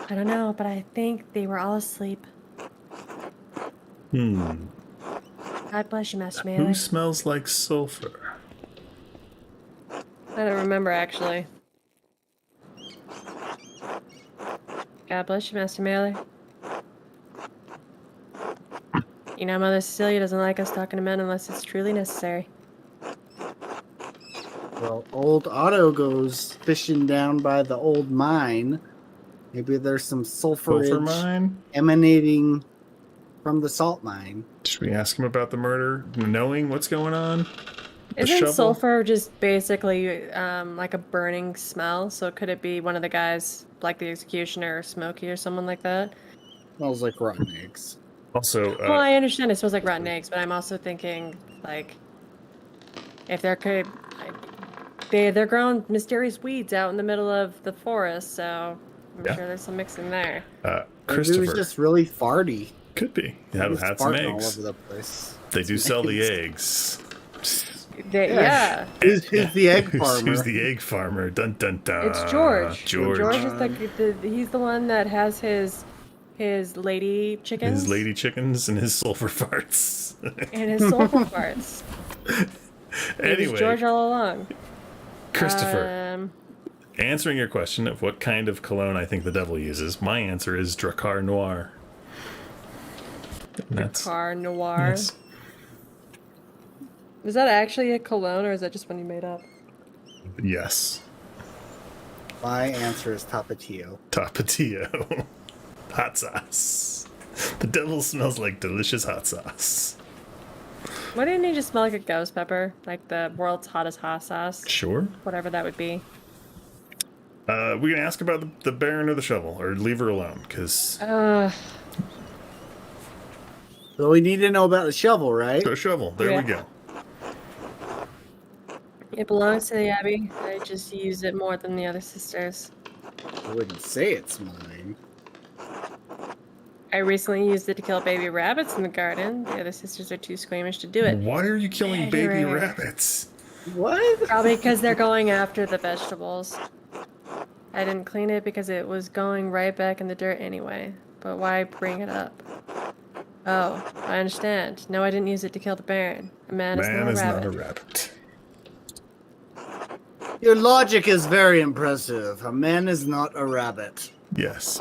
I don't know, but I think they were all asleep. God bless you, Master Maler. Who smells like sulfur? I don't remember, actually. God bless you, Master Maler. You know, Mother Cecilia doesn't like us talking to men unless it's truly necessary. Well, old Otto goes fishing down by the old mine. Maybe there's some sulfurage Sulfur mine? emanating from the salt mine. Should we ask him about the murder, knowing what's going on? The Isn't shovel? sulfur just basically like a burning smell? So could it be one of the guys, like the executioner or Smokey or someone like that? Smells like rotten eggs. Also, Well, I understand it smells like rotten eggs, but I'm also thinking, like, if there could... They're growing mysterious weeds out in the middle of the forest, so I'm Yeah. sure there's some mixing there. Maybe Christopher. it was just really farty. Could be. Yeah, He was had some farting all eggs. over the place. They do sell the eggs. Yeah. Who's the egg farmer? Who's the egg farmer? Dun dun dun. It's George. George. George is he's the one that has his lady chickens. His lady chickens and his sulfur farts. And his sulfur farts. It Anyway, was George all along. Christopher, answering your question of what kind of cologne I think the devil uses, my answer is Drakkar Noir. Drakkar Noir. Yes. Is that actually a cologne, or is that just one you made up? Yes. My answer is Tapatio. Tapatio. Hot sauce. The devil smells like delicious hot sauce. Why didn't he just smell like a ghost pepper? Like the world's hottest hot sauce? Sure. Whatever that would be. We're going to ask about the Baron or the shovel, or leave her alone, because... So we need to know about the shovel, right? The shovel, there we go. It belongs to the Abbey. I just use it more than the other sisters. I wouldn't say it's mine. I recently used it to kill baby rabbits in the garden. The other sisters are too squeamish to do it. Why are you killing Yeah, baby you're right. rabbits? What? Probably because they're going after the vegetables. I didn't clean it because it was going right back in the dirt anyway. But why bring it up? Oh, I understand. No, I didn't use it to kill the Baron. A man is not a rabbit. Your logic is very impressive. A man is not a rabbit. Yes.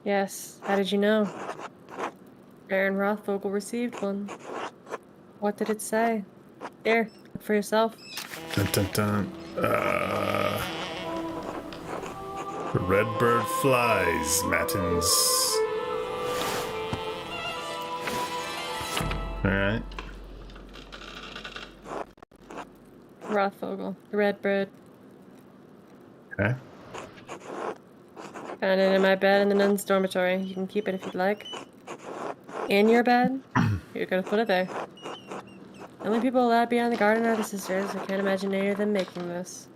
Yes, how did you know? Baron Rothvogel received one. What did it say? Here, look for yourself. Dun dun dun. The red bird flies, Matins. Alright. Rothvogel, the red bird. Okay. Found it in my bed in the nun's dormitory. You can keep it if you'd like. In your bed? You're gonna put it there. The only people allowed to be on the garden are the sisters. I can't imagine any of them making this.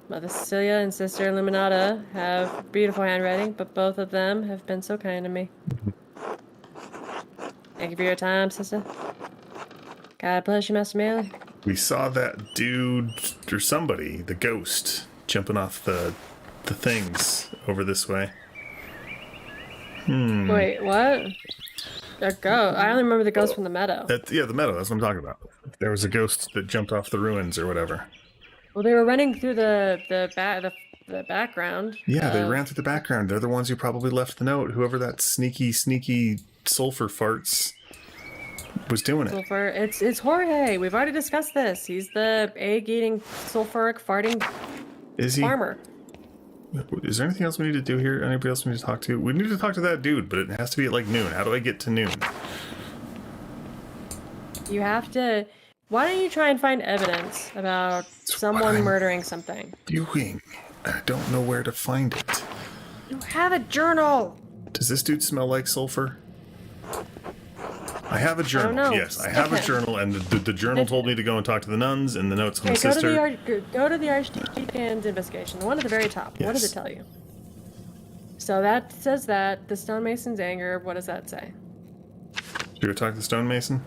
Mother Cecilia and Sister Illuminata have beautiful handwriting, but both of them have been so kind to me. Thank you for your time, sister. God bless you, Master Maler. We saw that dude, or somebody, the ghost, jumping off the things over this way. Wait, what? A ghost? I only remember the ghost from the meadow. Yeah, the meadow, that's what I'm talking about. There was a ghost that jumped off the ruins or whatever. Well, they were running through the background. Yeah, they ran through the background. They're the ones who probably left the note. Whoever that sneaky sulfur farts was doing it. Sulfur. It's Jorge. We've already discussed this. He's the egg-eating, sulfuric, farting Is he? farmer. Is there anything else we need to do here? Anybody else we need to talk to? We need to talk to that dude, but it has to be at like noon. How do I get to noon? You have to... Why don't you try and find evidence about someone murdering something? Doing. I don't know where to find it. You have a journal! Does this dude smell like sulfur? I have a journal. know. Yes, I have a Okay. journal, and the journal told me to go and talk to the nuns, and the notes from Okay, the sister. go to the Archdeacon's investigation. The one at the very top. What does Yes. it tell you? So that says that. The stonemason's anger, what does that say? Should we go talk to the stonemason?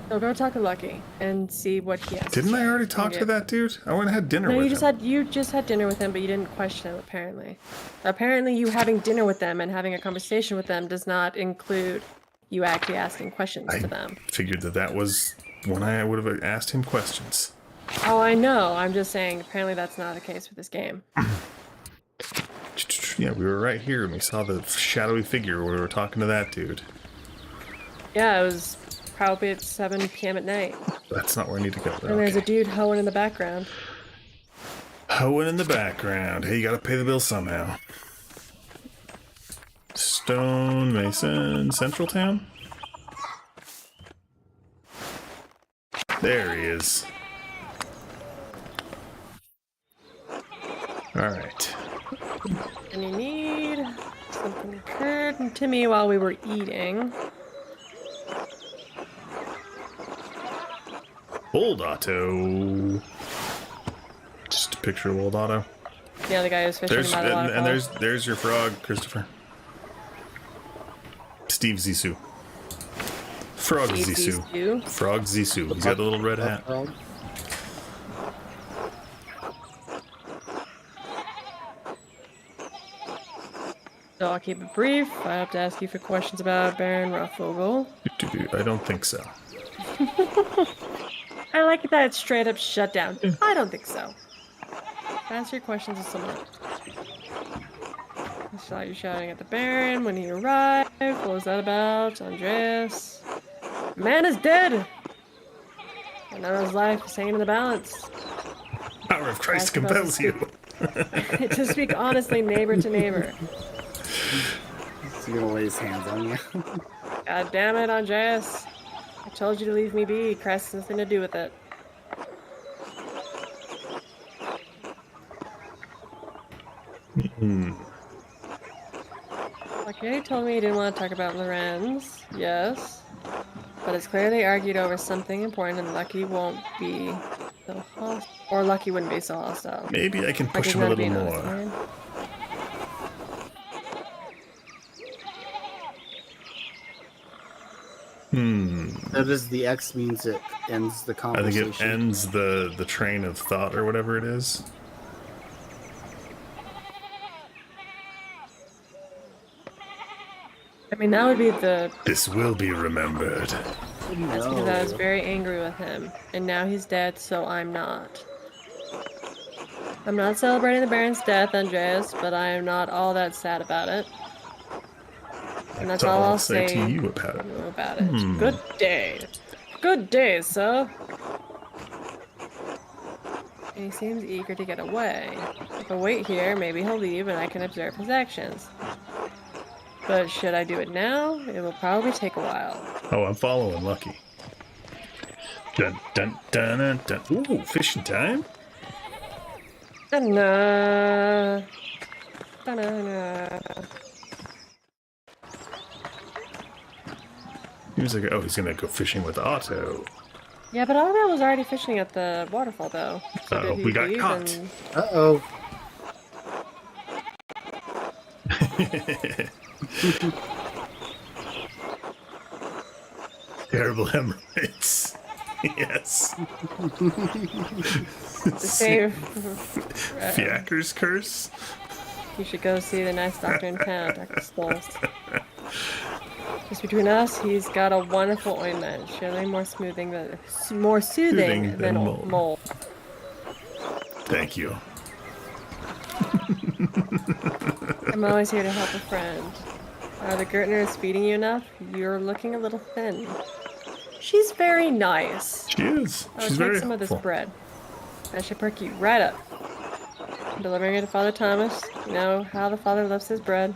So go talk to Lucky and see what he has to Didn't say. I already talk to that dude? I went and had dinner No, with you him. just had dinner with him, but you didn't question him. Apparently, you having dinner with them and having a conversation with them does not include you actually asking questions to them. Figured that was when I would have asked him questions. Oh, I know. I'm just saying. Apparently, that's not the case with this game. Yeah, we were right here and we saw the shadowy figure where we were talking to that dude. Yeah, it was probably at 7 p.m. at night. That's not where I need to go. And there's a dude hoeing in the background. Hoeing in the background. Hey, you gotta pay the bill somehow. Stonemason Central Town? There he is. Alright. And you need something occurred to me while we were eating. Old Otto. Just a picture of Old Otto. Yeah, the guy who's fishing by the waterfall. And there's your frog, Christopher. Steve Zissou. Frog Zissou. Frog Zissou. He's got the little red hat. So I'll keep it brief. I have to ask you for questions about Baron Rothvogel. I don't think so. I like that it's straight up shut down. I don't think so. Ask your questions to someone else. I saw you shouting at the Baron when he arrived. What was that about, Andreas? Man is dead! And now his life is hanging in the balance. Power of Christ compels you. To speak honestly, neighbor to neighbor. He's gonna lay his hands on you. God damn it, Andreas. I told you to leave me be. Christ has nothing to do with it. Lucky told me he didn't want to talk about Lorenz. Yes. But it's clear they argued over something important and Lucky won't be so hostile. Or Lucky wouldn't be so hostile. Maybe I can push him a little more. So does the X means it ends the conversation? I think it ends the train of thought or whatever it is. I mean, that would be the... This will be remembered. That's because I was very angry with him. And now he's dead, so I'm not. I'm not celebrating the Baron's death, Andreas, but I am not all that sad about it. And that's all I'll say to you about it. Good day. Good day, sir. And he seems eager to get away. If I wait here, maybe he'll leave and I can observe his actions. But should I do it now? It will probably take a while. Oh, I'm following Lucky. Dun dun dun dun dun. Ooh, fishing time? Da-na. Da-na-na. He was like, oh, he's gonna go fishing with Otto. Yeah, but Otto was already fishing at the waterfall, though. So Uh-oh, we got caught. And... Uh-oh. Terrible hemorrhoids. Yes. The same. Fiacre's curse? You should go see the nice doctor in town, Dr. Stolz. Just between us, he's got a wonderful ointment, surely more soothing than mold. Thank you. I'm always here to help a friend. Are the Gertners feeding you enough? You're looking a little thin. She's very nice. She is. I'll She's take very some helpful. of this bread. I should perk you right up. I'm delivering it to Father Thomas. You know how the father loves his bread.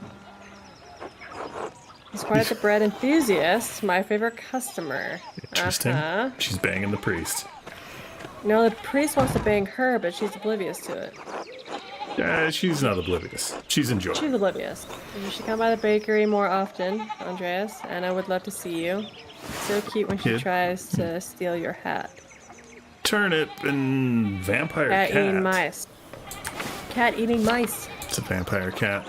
He's quite the bread enthusiast, my favorite customer. Interesting. She's banging the priest. No, the priest wants to bang her, but she's oblivious to it. She's not oblivious. She's enjoying. She's oblivious. You should come by the bakery more often, Andreas, and I would love to see you. So cute when she tries to steal your hat. Turnip and vampire cat. Cat eating mice. Cat eating mice. It's a vampire cat.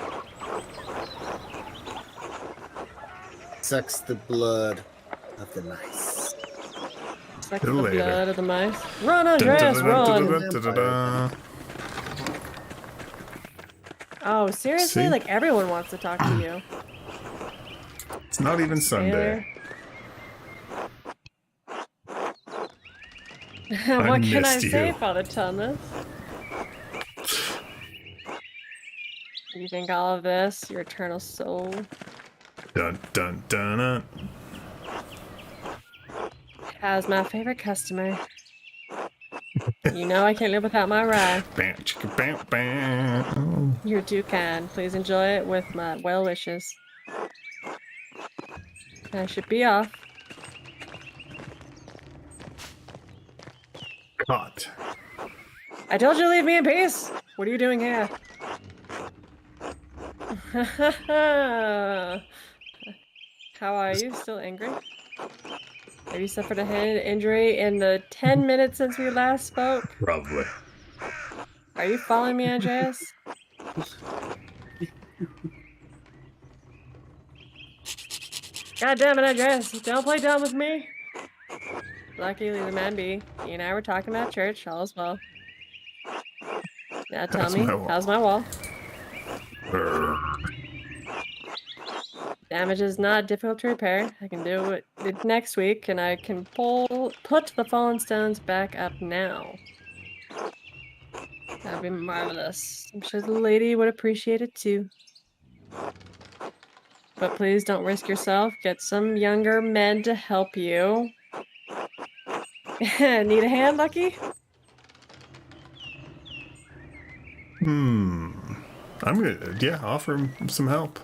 Sucks the blood of the mice. Sucks the blood of the mice. Run, Andreas, run! Oh, seriously? See? Like, everyone wants to talk to you. It's not even Sunday. What can I missed say, you. Father Thomas? You think all of this, your eternal soul? Dun dun dun dun. As my favorite customer. You know I can't live without my rye. Bam, chicka, bam, bam. You're too kind. Please enjoy it with my well wishes. I should be off. Caught. I told you to leave me in peace. What are you doing here? How are you? Still angry? Have you suffered a hand injury in the 10 minutes since we last spoke? Probably. Are you following me, Andreas? God damn it, Andreas. Don't play dumb with me. Lucky, leave the man be. He and I were talking about church, all is well. Now tell How's me, my wall? how's my wall? Brr. Damage is not difficult to repair. I can do it next week, and I can put the fallen stones back up now. That'd be marvelous. I'm sure the lady would appreciate it too. But please don't risk yourself. Get some younger men to help you. Need a hand, Lucky? I'm gonna, offer him some help.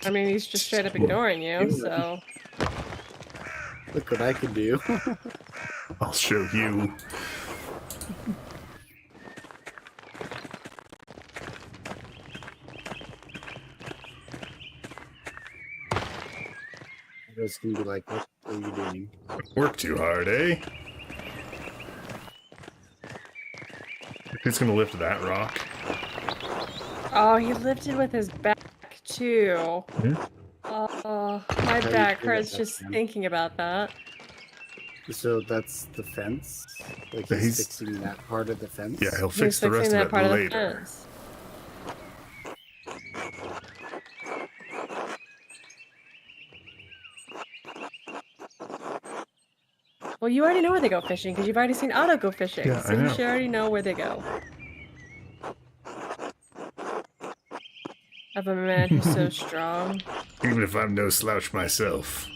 I mean, he's just straight up ignoring you, so... Look what I can do. I'll show you. I was gonna be like, what are you doing? Work too hard, eh? Who's gonna lift that rock? Oh, he lifted with his back, too. Hmm? Oh, my do you back feel hurts about just that? thinking about that. So that's the fence? Like He's- he's fixing that part of the fence? Yeah, he'll He's fix the rest fixing of that it part of the later. fence. Well, you already know where they go fishing because you've already seen Otto go fishing. Yeah, so I you know. should already know where they go. Of a man who's so strong. Even if I'm no slouch myself.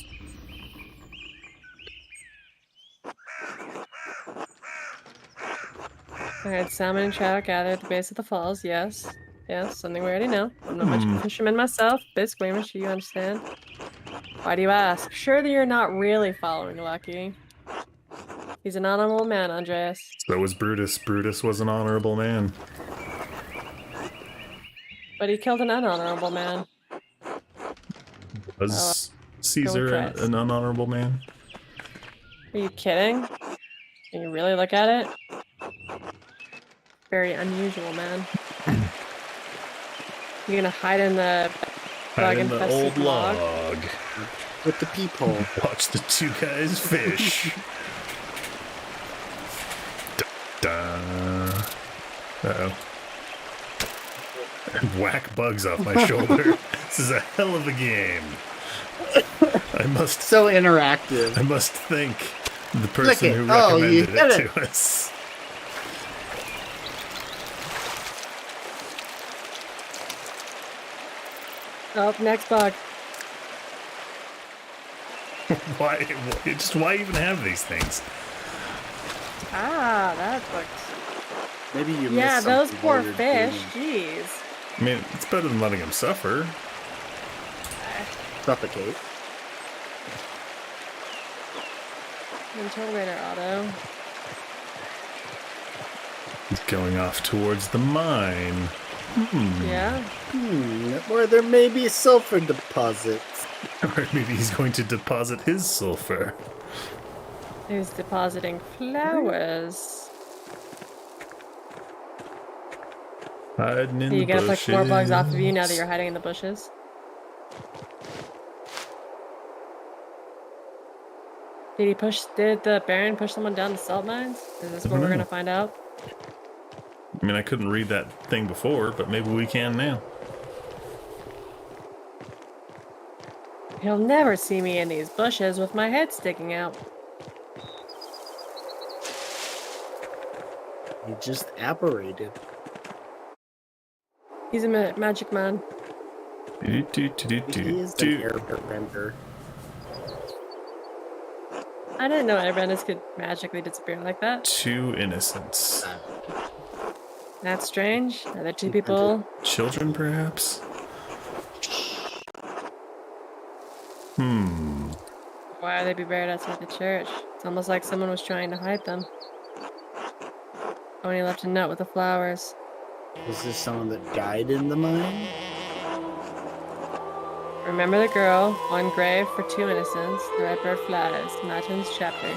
Alright, salmon and trout gather at the base of the falls. Yes. Yes, something we already know. I'm not much of a fisherman myself. Bit squeamish, you understand? Why do you ask? Sure that you're not really following Lucky. He's an honorable man, Andreas. So was Brutus. Brutus was an honorable man. But he killed an unhonorable man. Was Caesar Christ. an unhonorable man? Are you kidding? Can you really look at it? Very unusual, man. You're gonna hide in the Hide in the bug-infested old log. With the peephole. Watch the two guys fish. Da. Uh-oh. And whack bugs off my shoulder. This is a hell of a game. I must So interactive. thank the person it. who Oh, you recommended did it to us. Oh, next bug. Why even have these things? Ah, that looked... Maybe you Yeah, missed those something poor while you're fish. doing Jeez. I mean, it's better than letting them suffer. Suffocate. Interrogator Otto. He's going off towards the mine. Yeah? Or there may be sulfur deposits. Or maybe he's going to deposit his sulfur. He's depositing flowers. Hiding in Are you the gonna bushes. push more bugs off of you now that you're hiding in the bushes? Did the Baron push someone down the salt mines? Is this what we're gonna find out? I mean, I couldn't read that thing before, but maybe we can now. He'll never see me in these bushes with my head sticking out. You just apparated. He's a magic man. He is an airbender. I didn't know airbenders could magically disappear like that. Two innocents. That's strange. Are there two people? Children, perhaps? Why would they be buried outside the church? It's almost like someone was trying to hide them. Only left a note with the flowers. Was this someone that died in the mine? Remember the girl, one grave for two innocents, the red bird flowers, Martin's chapter.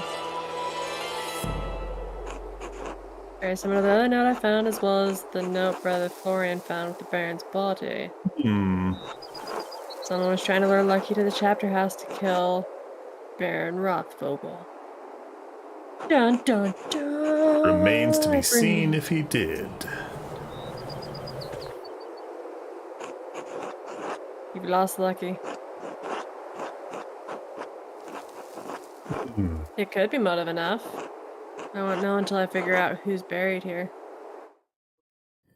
Very similar to the other note I found, as well as the note Brother Florian found with the Baron's body. Someone was trying to lure Lucky to the chapter house to kill Baron Rothvogel. Dun dun dun! Remains to be seen if he did. You've lost Lucky. It could be motive enough. I won't know until I figure out who's buried here.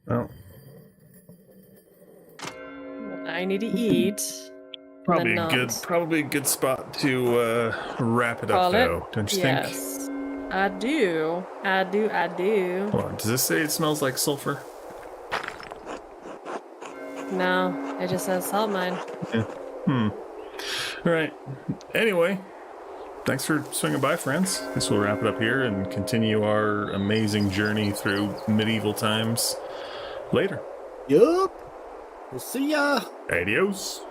Well, I need to eat. probably a good spot to wrap it up, though. Don't you think? Yes, I do. I do. Hold on, does this say it smells like sulfur? No, it just says salt mine. Yeah. All right. Anyway, thanks for swinging by, friends. This will wrap it up here and continue our amazing journey through medieval times later. Yup. We'll see ya. Adios.